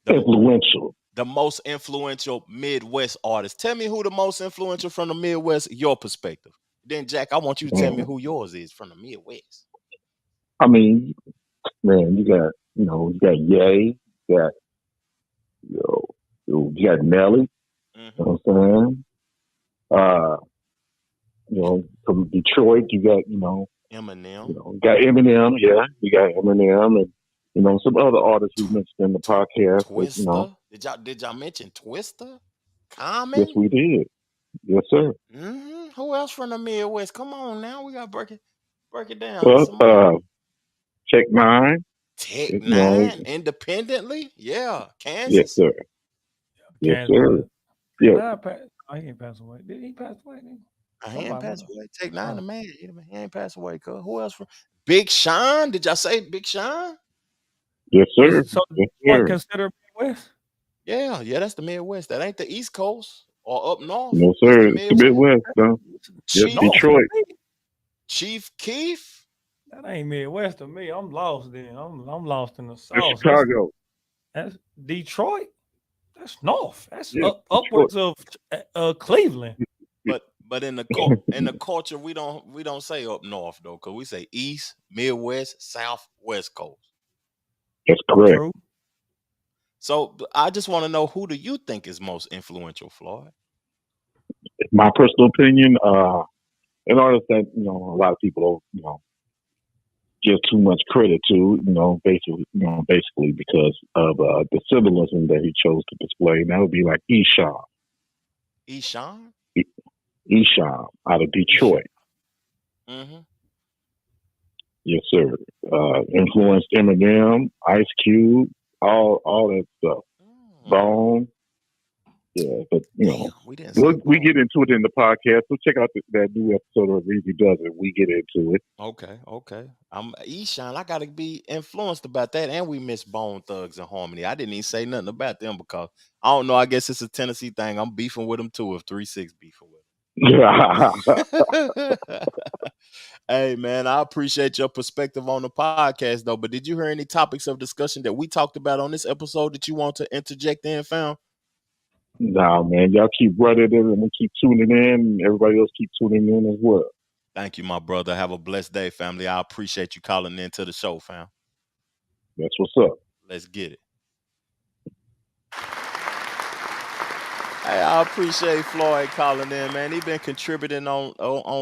The, influential. the most influential Midwest artists. Tell me who the most influential from the Midwest, your perspective. Then, Jack, I want you to tell me who yours is from the Midwest. I mean, man, you got Ye, you got you got Nelly. Mm-hmm. You know what I'm saying? From Detroit, you got Eminem. got Eminem. Yeah, you got Eminem, and some other artists we mentioned in the podcast. Twister. Did y'all mention Twister? Common. Yes, we did. Yes, sir. Mm-hmm. Who else from the Midwest? Come on now, we gotta break it down. Well, Tech Nine. Tech Nine, independently. Yeah, Kansas. Yes, sir. Yes, sir. Yeah. He ain't passed away. Did he pass away? He ain't passed away. Tech Nine, the man. He ain't passed away. Cuz who else from Big Sean? Did y'all say Big Sean? Yes, sir. So yes, what sir. consider Midwest? Yeah, that's the Midwest. That ain't the East Coast or up north. No, sir. It's the Midwest, though. Yes, Detroit. Chief Keef. That ain't Midwest to me. I'm lost then. I'm lost in the South. Chicago. That's Detroit. That's north. That's Detroit. upwards of Cleveland. But in the culture, we don't say up north though, because we say East, Midwest, South, West Coast. That's correct. True. So I just want to know, who do you think is most influential, Floyd? My personal opinion, an artist that a lot of people don't give too much credit to, basically because of the symbolism that he chose to display, and that would be like Esham. Esham? Esham out of Detroit. Mm-hmm. Yes, sir. Influenced Eminem, Ice Cube, all that stuff. Bone. Yeah, but we get into it in the podcast. So check out that new episode of Reezy Does It. We get into it. Okay. I'm Esham. I gotta be influenced about that, and we miss Bone Thugs and Harmony. I didn't even say nothing about them because I don't know. I guess it's a Tennessee thing. I'm beefing with them too. If 3-6 beefing with them. Hey man, I appreciate your perspective on the podcast though. But did you hear any topics of discussion that we talked about on this episode that you want to interject in, fam? Nah, man, y'all keep running it, and we keep tuning in, and everybody else keep tuning in as well. Thank you, my brother. Have a blessed day, family. I appreciate you calling in to the show, fam. That's what's up. Let's get it. Hey, I appreciate Floyd calling in, man. He been contributing on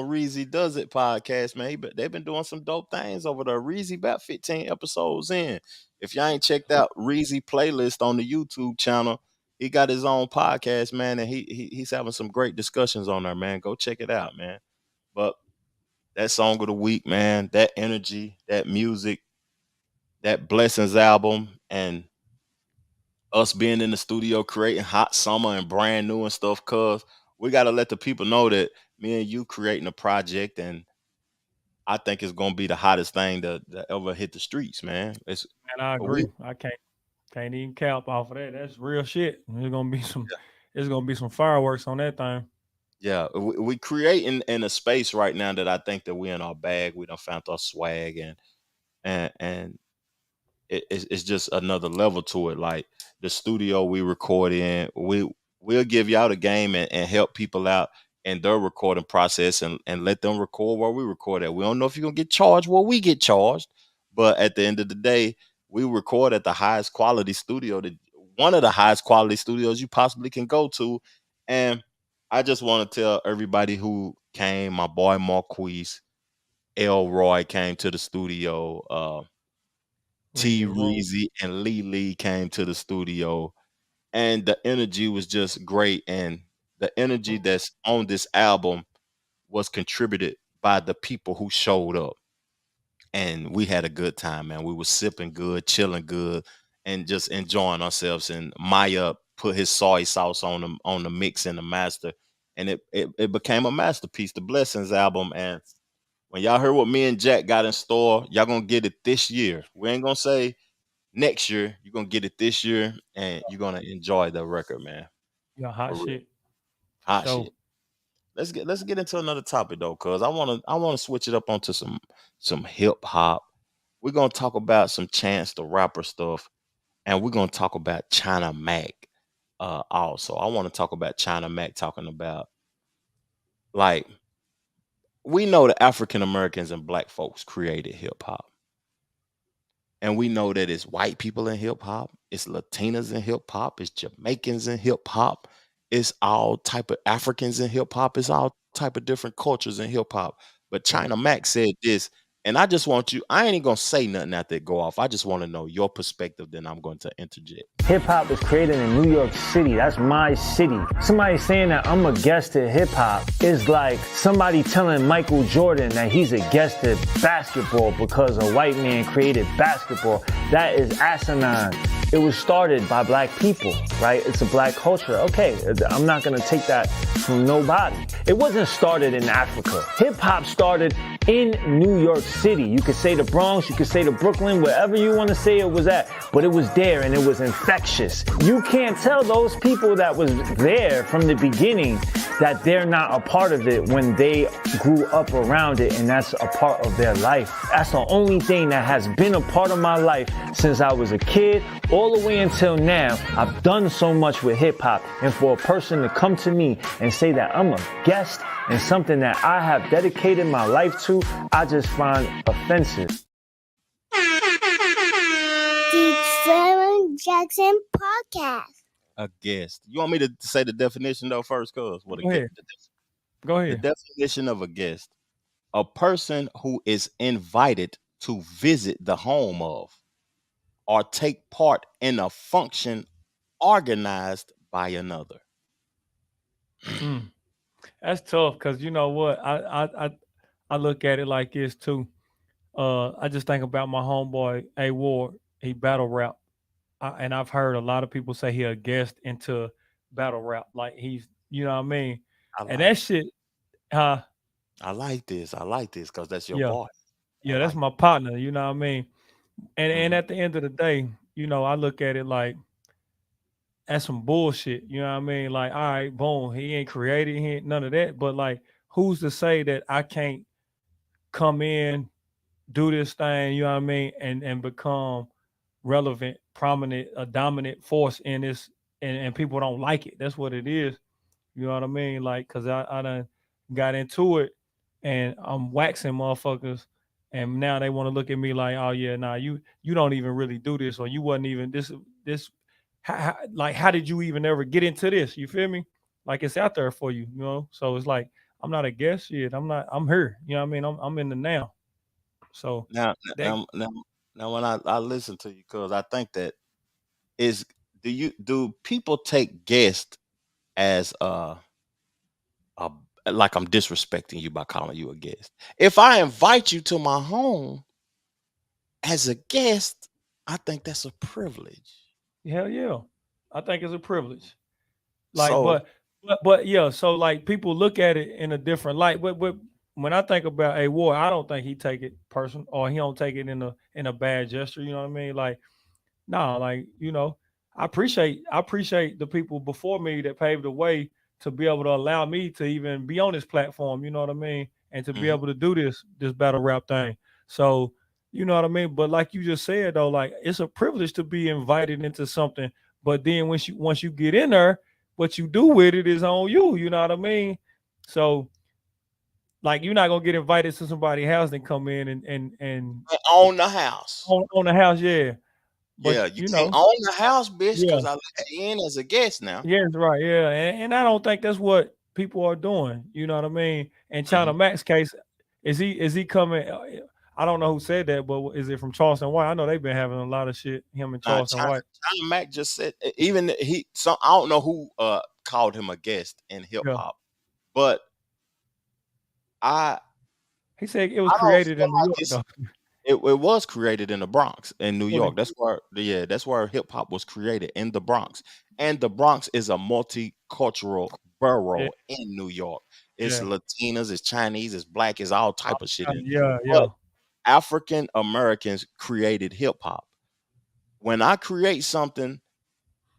Reezy Does It podcast, man. They've been doing some dope things over there. Reezy about 15 episodes in. If y'all ain't checked out Reezy playlist on the YouTube channel, he got his own podcast, man, and he's having some great discussions on there, man. Go check it out, man. But that song of the week, man, that energy, that music, that Blessings album, and us being in the studio creating Hot Summer and Brand New and stuff, cuz we got to let the people know that me and you creating a project, and I think it's going to be the hottest thing that ever hit the streets, man. And I agree. I can't even cap off of that. That's real shit. There's gonna be some fireworks on that thing. Yeah, we creating in a space right now that I think that we in our bag. We done found our swag, and it's just another level to it. Like the studio we record in, we'll give y'all the game and help people out in their recording process and let them record where we record at. We don't know if you're gonna get charged where we get charged, but at the end of the day, we record at the highest quality studio, one of the highest quality studios you possibly can go to. And I just want to tell everybody who came, my boy Marquise, Elroy came to the studio, T Reezy and Lee came to the studio, and the energy was just great. And the energy that's on this album was contributed by the people who showed up. And we had a good time, man. We were sipping good, chilling good, and just enjoying ourselves. And Maya put his soy sauce on the mix and the master, and it became a masterpiece, the Blessings album. And when y'all heard what me and Jack got in store, y'all gonna get it this year. We ain't gonna say next year. You're gonna get it this year, and you're gonna enjoy the record, man. Yeah, hot shit. Hot shit. Let's get into another topic though, cause I wanna switch it up onto some hip hop. We're gonna talk about some Chance the Rapper stuff, and we're gonna talk about China Mac. Also, I want to talk about China Mac talking about, like, we know that African Americans and black folks created hip hop. And we know that it's white people in hip hop, it's Latinas in hip hop, it's Jamaicans in hip hop, it's all type of Africans in hip hop, it's all type of different cultures in hip hop. But China Mac said this, and I just want you, I ain't even gonna say nothing after it go off. I just want to know your perspective, then I'm going to interject. Hip hop was created in New York City. That's my city. Somebody saying that I'm a guest at hip hop is like somebody telling Michael Jordan that he's a guest at basketball because a white man created basketball. That is asinine. It was started by black people, right? It's a black culture. Okay, I'm not gonna take that from nobody. It wasn't started in Africa. Hip hop started in New York City. You could say the Bronx, you could say the Brooklyn, wherever you want to say it was at, but it was there and it was infectious. You can't tell those people that was there from the beginning that they're not a part of it when they grew up around it and that's a part of their life. That's the only thing that has been a part of my life since I was a kid all the way until now. I've done so much with hip hop, and for a person to come to me and say that I'm a guest in something that I have dedicated my life to, I just find offensive. The Trevor Jackson Podcast. A guest. You want me to say the definition though first, cuz? What a guest. Go ahead. The definition of a guest: a person who is invited to visit the home of or take part in a function organized by another. That's tough because you know what? I look at it like this too. I just think about my homeboy A Ward. He battle rap, and I've heard a lot of people say he a guest into battle rap. Like he's, you know what I mean? And that shit. I like this because that's your boy. Yeah, that's my partner. You know what I mean? And at the end of the day, you know, I look at it like that's some bullshit. You know what I mean? Like, all right, boom, he ain't created, he ain't none of that. But like, who's to say that I can't come in, do this thing, you know what I mean, and become relevant, prominent, a dominant force in this, and people don't like it. That's what it is. You know what I mean? Like, cause I done got into it and I'm waxing motherfuckers and now they want to look at me like, oh yeah, nah, you don't even really do this, or you wasn't even this. Like, how did you even ever get into this? You feel me? Like, it's out there for you, you know. So it's like, I'm not a guest yet. I'm not. I'm here. You know what I mean? I'm in the now. So Now, that now, now, now when I listen to you, cause I think that is do people take guests as a like I'm disrespecting you by calling you a guest? If I invite you to my home as a guest, I think that's a privilege. hell yeah, I think it's a privilege. Like, So, but yeah. So like, people look at it in a different light. But when I think about a war, I don't think he take it personal, or he don't take it in a bad gesture. You know what I mean? Like, nah, like, you know, I appreciate the people before me that paved the way to be able to allow me to even be on this platform, you know what I mean? And to be mhm. able to do this battle rap thing. So, you know what I mean? But like you just said though, like, it's a privilege to be invited into something. But then once you get in there, what you do with it is on you, you know what I mean? So, like, you're not gonna get invited to somebody's house and come in and And own the house. on the house, yeah. But Yeah, you you can't know, own the house, bitch, yeah. because I let you in as a guest now. Yes, right. Yeah, and I don't think that's what people are doing. You know what I mean? In China Mhm. Max case, is he coming? I don't know who said that, but is it from Charleston White? I know they've been having a lot of shit. Him and Nah, Charleston White. China Mac just said even I don't know who called him a guest in hip Yeah, hop, but I he said it was I don't created feel in New like York though. it was created in the Bronx in New Really? York. That's where hip hop was created, in the Bronx. And the Bronx is a multicultural Yeah, borough in New York. It's yeah, Latinas, it's Chinese, it's black, it's all type of shit in. yeah, But yeah, African Americans created hip hop. When I create something,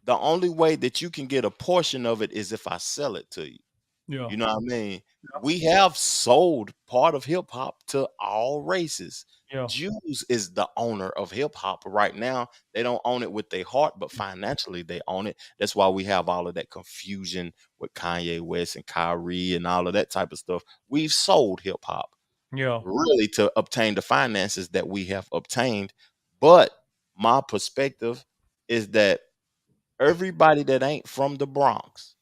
the only way that you can get a portion of it is if I sell it to you. yeah, You know what I mean? We have sold part of hip hop to all races. yeah, Jews is the owner of hip hop right now. They don't own it with their heart, but financially they own it. That's why we have all of that confusion with Kanye West and Kyrie and all of that type of stuff. We've sold hip hop yeah, really to obtain the finances that we have obtained. But my perspective is that everybody that ain't from the Bronx,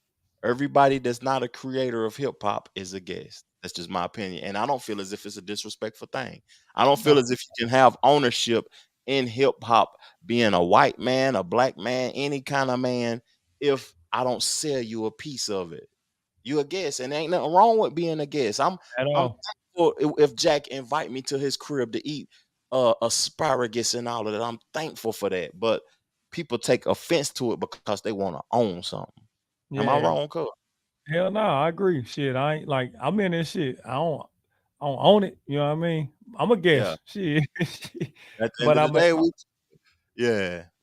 everybody that's not a creator of hip hop is a guest. That's just my opinion. And I don't feel as if it's a disrespectful thing. I don't feel no, as if you can have ownership in hip hop being a white man, a black man, any kind of man, if I don't sell you a piece of it. You a guest, and ain't nothing wrong with being a guest. at I'm all. thankful if Jack invite me to his crib to eat asparagus and all of that. I'm thankful for that. But people take offense to it because they want to own something. Am I Yeah, wrong, cuz? hell no, I agree. Shit, I ain't like, I'm in this shit. I don't own it. You know what I mean? I'm a Yeah. guest. Shit. At the end But of the day,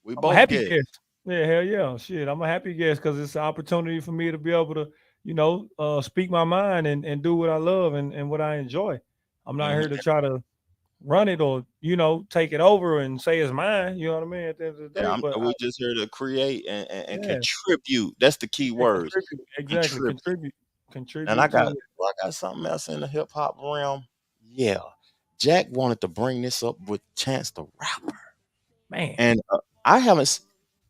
we I'm a both happy get. guest. Yeah, hell yeah. Shit. I'm a happy guest because it's an opportunity for me to be able to, speak my mind and do what I love and what I enjoy. I'm not Mhm. here to try to run it or, take it over and say it's mine. You know what I mean? At the end of the Yeah, day. But we just here to create and yeah, contribute. That's the key and words. contribute. Exactly. Contribute. Contribute. And I Contribute to got it. well, I got something else in the hip hop realm. Yeah. Jack wanted to bring this up with Chance the Rapper. Man. And I haven't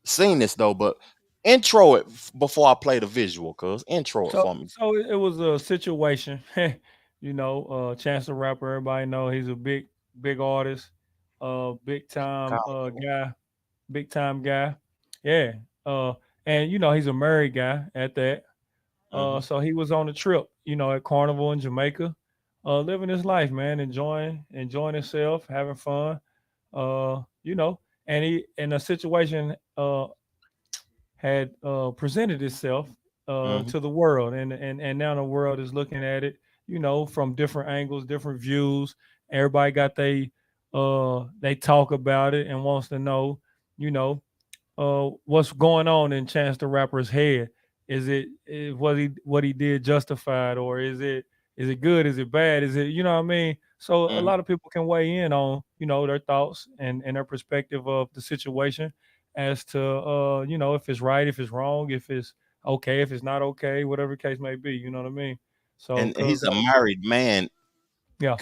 seen this though, but intro it before I play the visual, cuz intro it So for me. so it was a situation. Chance the Rapper, everybody know he's a big artist, big time Chicago. big time guy. Yeah. Uh and he's a married guy at that. Hmm. So he was on a trip, at Carnival in Jamaica, living his life, man, enjoying himself, having fun. Uh, you know, and he in a situation had presented itself Hmm. to the world, and now the world is looking at it, from different angles, different views. Everybody got they talk about it and wants to know, you know, what's going on in Chance the Rapper's head. Was he what he did justified, or is it good? Is it bad? Is it, you know what I mean? So a Hmm. lot of people can weigh in on, their thoughts and their perspective of the situation as to if it's right, if it's wrong, if it's okay, if it's not okay, whatever the case may be. You know what I mean? So And cause he's a married man Yeah.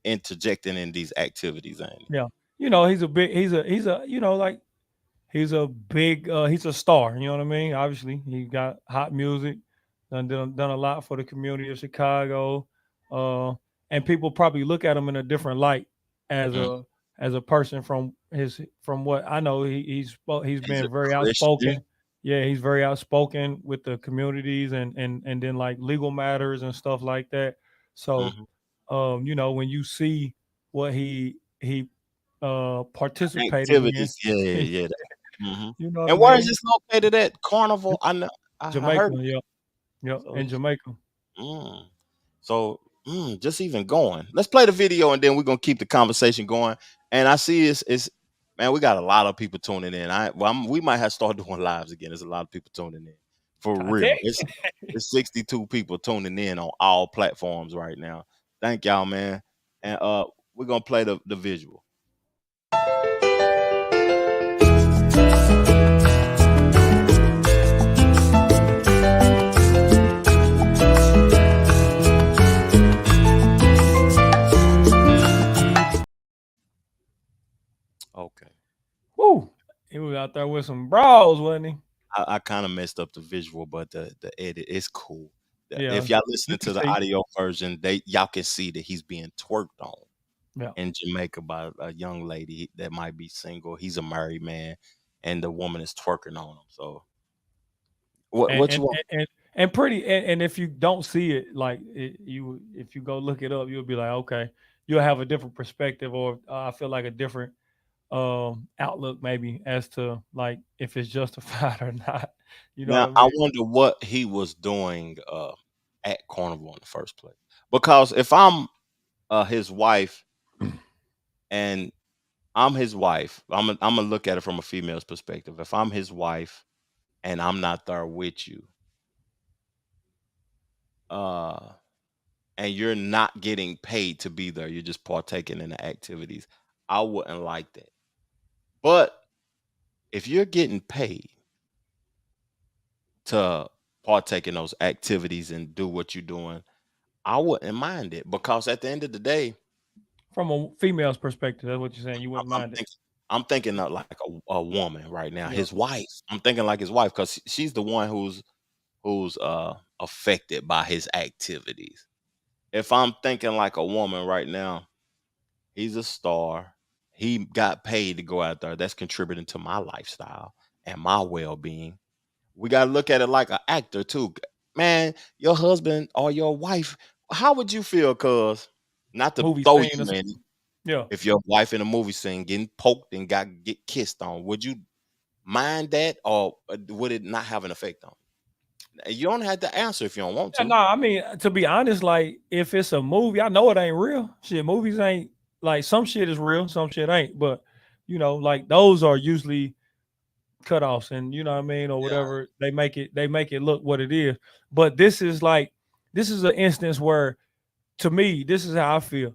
interjecting in these activities, ain't it? Yeah. He's a big he's a like he's a big he's a star, you know what I mean? Obviously, he got hot music, done a lot for the community of Chicago. Uh and people probably look at him in a different light as Mm. a person from what I know he's He's a been very Christian. outspoken. Yeah, he's very outspoken with the communities and then like legal matters and stuff like that. So Mhm. when you see what he participated in. Activities, yeah. Mhm. You know what I And where is mean? this located at? Carnival? I know I Jamaica, heard of it. yep, yep, So in he's Jamaica. mm. So just even going. Let's play the video and then we're gonna keep the conversation going. And I see it's man, we got a lot of people tuning in. We might have to start doing lives again. There's a lot of people tuning in for I tell real. you. It's 62 people tuning in on all platforms right now. Thank y'all, man. And we're gonna play the visual. Okay. Woo! He was out there with some bras, wasn't he? I kind of messed up the visual, but the edit is cool. Yeah, If y'all you listening can to the see. audio version, y'all can see that he's being twerked on Yeah. in Jamaica by a young lady that might be single. He's a married man, and the woman is twerking on him. So And what you and want? and, and, and pretty and if you don't see it, like if you go look it up, you'll be like, okay, you'll have a different perspective, or I feel like a different outlook maybe as to like if it's justified or not. You know what Now I I mean? wonder what he was doing at Carnival in the first place. Because if I'm his wife and I'm his wife, I'm gonna look at it from a female's perspective. If I'm his wife and I'm not there with you, uh, and you're not getting paid to be there, you're just partaking in the activities, I wouldn't like that. But if you're getting paid to partake in those activities and do what you're doing, I wouldn't mind it because at the end of the day, From a female's perspective, that's what you're saying. You I'm, wouldn't I'm mind it. thinking, I'm thinking of like a woman right now, Yeah. his wife. I'm thinking like his wife because she's the one who's affected by his activities. If I'm thinking like a woman right now, he's a star. He got paid to go out there. That's contributing to my lifestyle and my well-being. We got to look at it like an actor too. Man, your husband or your wife, how would you feel, cuz? Not to Movie throw scene or you in. something. Yeah. If your wife in a movie scene getting poked and get kissed on, would you mind that or would it not have an effect on you? You don't have to answer if you don't want Yeah, to. no, I mean, to be honest, like if it's a movie, I know it ain't real. Shit, movies ain't like some shit is real, some shit ain't. But like those are usually cutoffs, and you know what I mean, or Yeah. whatever. They make it look what it is. But this is an instance where, to me, this is how I feel.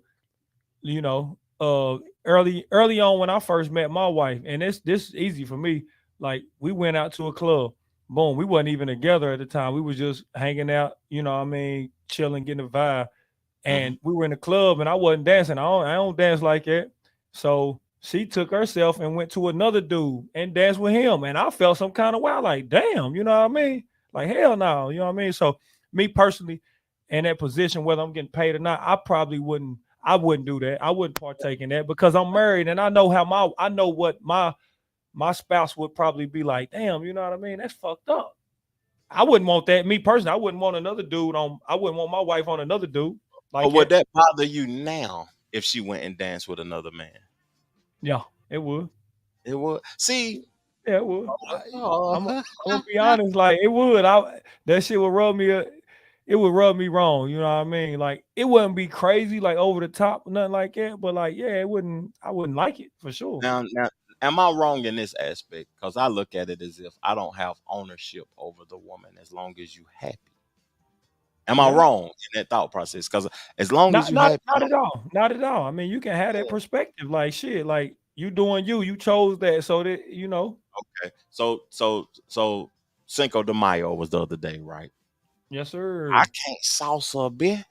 Early on when I first met my wife, and this is easy for me. Like we went out to a club. Boom, we wasn't even together at the time. We was just hanging out, what I mean, chilling, getting a vibe. Hmm. And we were in the club and I wasn't dancing. I don't dance like that. So she took herself and went to another dude and danced with him. And I felt some kind of way. Like, damn, you know what I mean? Like, hell no, you know what I mean? So me personally, in that position, whether I'm getting paid or not, I wouldn't do that. I wouldn't partake in that because I'm married and I know what my spouse would probably be like, damn, you know what I mean? That's fucked up. I wouldn't want that. Me personally, I wouldn't want my wife on another dude But like would that. that bother you now if she went and danced with another man? Yeah, it would. It would. See, Yeah, it would. I'm oh, gonna be honest, like it would. That shit would rub me. It would rub me wrong. You know what I mean? Like it wouldn't be crazy, like over the top, or nothing like that. But like, yeah, it wouldn't. I wouldn't like it for sure. now, am I wrong in this aspect? Because I look at it as if I don't have ownership over the woman as long as you happy. Am I Yeah. wrong in that thought process? Because as long as Not you not happy, not at all. Not at all. I mean, you can have that perspective. Like shit, like you doing you. You chose that, so that okay. So Cinco de Mayo was the other day, right? Yes, I sir. can't salsa a bit.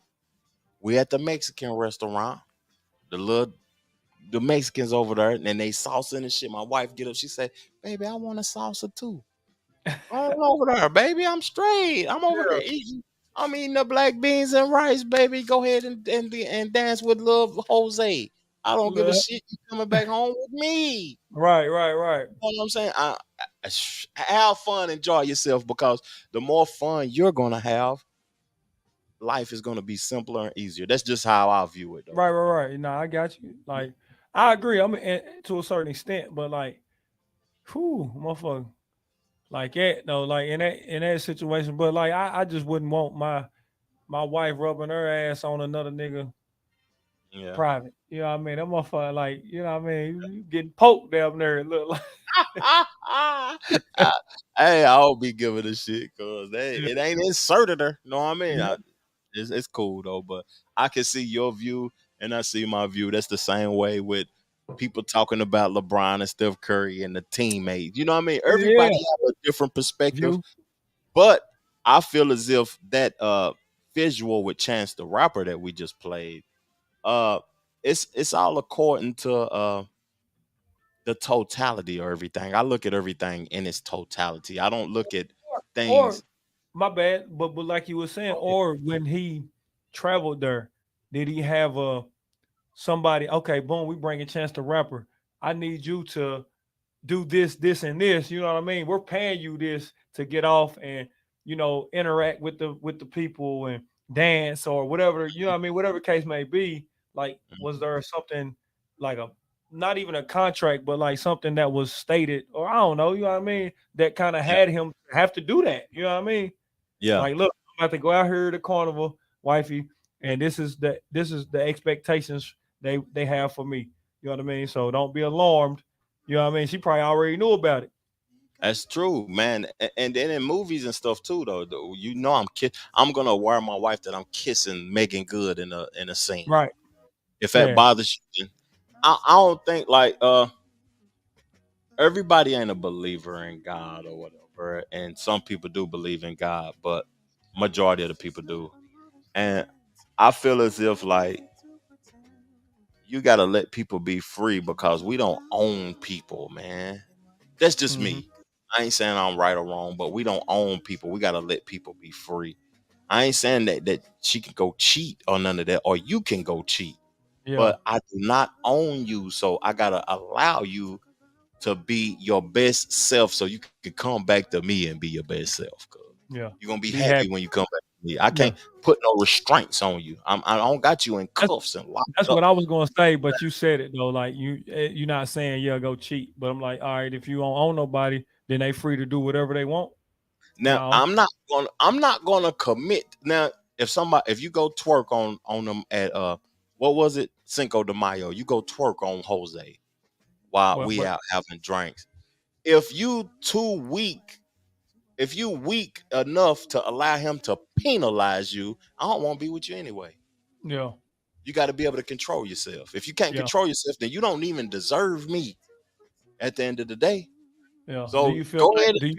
We at the Mexican restaurant. The Mexicans over there, and they salsa and shit. My wife get up, she say, "Baby, I want a salsa too." I'm over there, baby. I'm straight. I'm over there eating. I'm eating the black beans and rice, baby. Go ahead and dance with little Jose. I don't give a Yeah. shit. You coming back home with me? Right. You know what I'm saying? Have fun, enjoy yourself, because the more fun you're gonna have, life is gonna be simpler and easier. That's just how I view it, though. Right. No, I got you. Like, I agree. I mean, to a certain extent, but like, whew, motherfucker, like that though, like in that situation. But like, I just wouldn't want my wife rubbing her ass on another nigga Yeah. private. You know what I mean? That motherfucker, like, you know what I mean? You getting poked down there. It look like. Hey, I'll be giving a shit because Yeah. it ain't inserted her. You know what I mean? Yeah. It's cool though, but I can see your view and I see my view. That's the same way with people talking about LeBron and Steph Curry and the teammates. You know what I mean? Yeah. Everybody have a different perspective, View. but I feel as if that visual with Chance the Rapper that we just played, uh, it's all according to the totality of everything. I look at everything in its totality. I don't look at Or things. my bad, but like you were saying, or when he traveled there, did he have somebody? Okay, boom, we bring a Chance the Rapper. I need you to do this, and this. You know what I mean? We're paying you this to get off and interact with the people and dance or whatever. You know what I mean? Whatever case may be. Like, was there something like a not even a contract, but like something that was stated, or I don't know. You know what I mean? That kind of Yeah, had him have to do that. You know what I mean? yeah, Like, look, I'm about to go out here to carnival, wifey, and this is the expectations they have for me. You know what I mean? So don't be alarmed. You know what I mean? She probably already knew about it. that's true, man. And then in movies and stuff too, though, I'm gonna wear my wife that I'm kissing Megan Good in a scene. Right. If that Yeah. bothers you, then I don't think like everybody ain't a believer in God or whatever, and some people do believe in God, but majority of the people do. And I feel as if like you gotta let people be free because we don't own people, man. That's just Hmm. me. I ain't saying I'm right or wrong, but we don't own people. We gotta let people be free. I ain't saying that she can go cheat or none of that, or you can go cheat. Yeah. But I do not own you, so I gotta allow you to be your best self, so you can come back to me and be your best self. Cause Yeah. you're gonna be Be happy happy. when you come back to me. I Yeah. can't put no restraints on you. I don't got you in That's cuffs and locked that's up. what I was gonna say, but you said it though. Like you're not saying yeah go cheat, but I'm like, all right, if you don't own nobody, then they free to do whatever they want. Now No. I'm not gonna commit. Now if you go twerk on them at what was it, Cinco de Mayo, you go twerk on Jose while Well, we but out having drinks. If you too weak, if you weak enough to allow him to penalize you, I don't want to be with you anyway. yeah, You got to be able to control yourself. If you can't yeah, control yourself, then you don't even deserve me at the end of the day. yeah. Do So you feel go like ahead.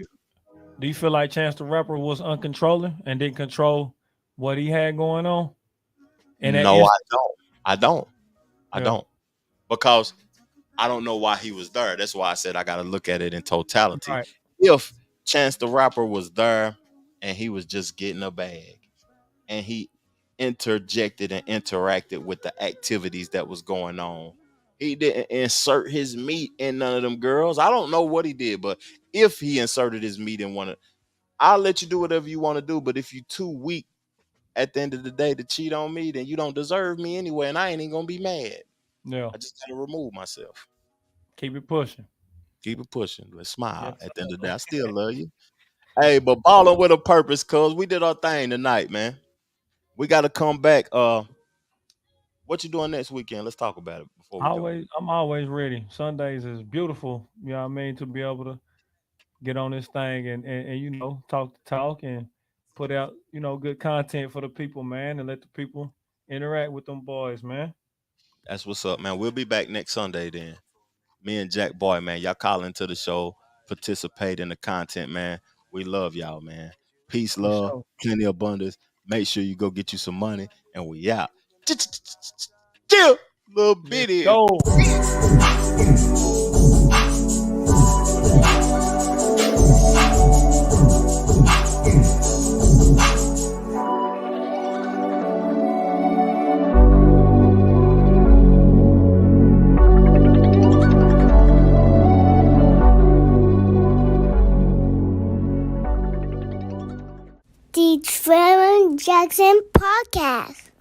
do you feel like Chance the Rapper was uncontrolling and didn't control what he had going on in that No, I instant? don't. I don't. I Yeah. don't. Because I don't know why he was there. That's why I said I got to look at it in totality. Right. If Chance the Rapper was there and he was just getting a bag and he interjected and interacted with the activities that was going on, he didn't insert his meat in none of them girls. I don't know what he did, but if he inserted his meat in one of, I'll let you do whatever you want to do. But if you too weak at the end of the day to cheat on me, then you don't deserve me anyway, and I ain't even gonna be mad. Yeah. I just gotta remove myself. Keep it pushing. Keep it pushing. Let's smile. Yes, At the end of the sir. day, I still love you. Hey, but balling with a purpose, cuz we did our thing tonight, man. We gotta come back. What you doing next weekend? Let's talk about it before we go. I'm always ready. Sundays is beautiful. You know what I mean? To be able to get on this thing and talk the talk and put out, good content for the people, man, and let the people interact with them boys, man. That's what's up, man. We'll be back next Sunday then. Me and Jack Boy, man. Y'all call into the show, participate in the content, man. We love y'all, man. Peace, For love, sure. plenty of abundance. Make sure you go get you some money, and we out. Chill, little bitty. Go. The Trevor Jackson Podcast.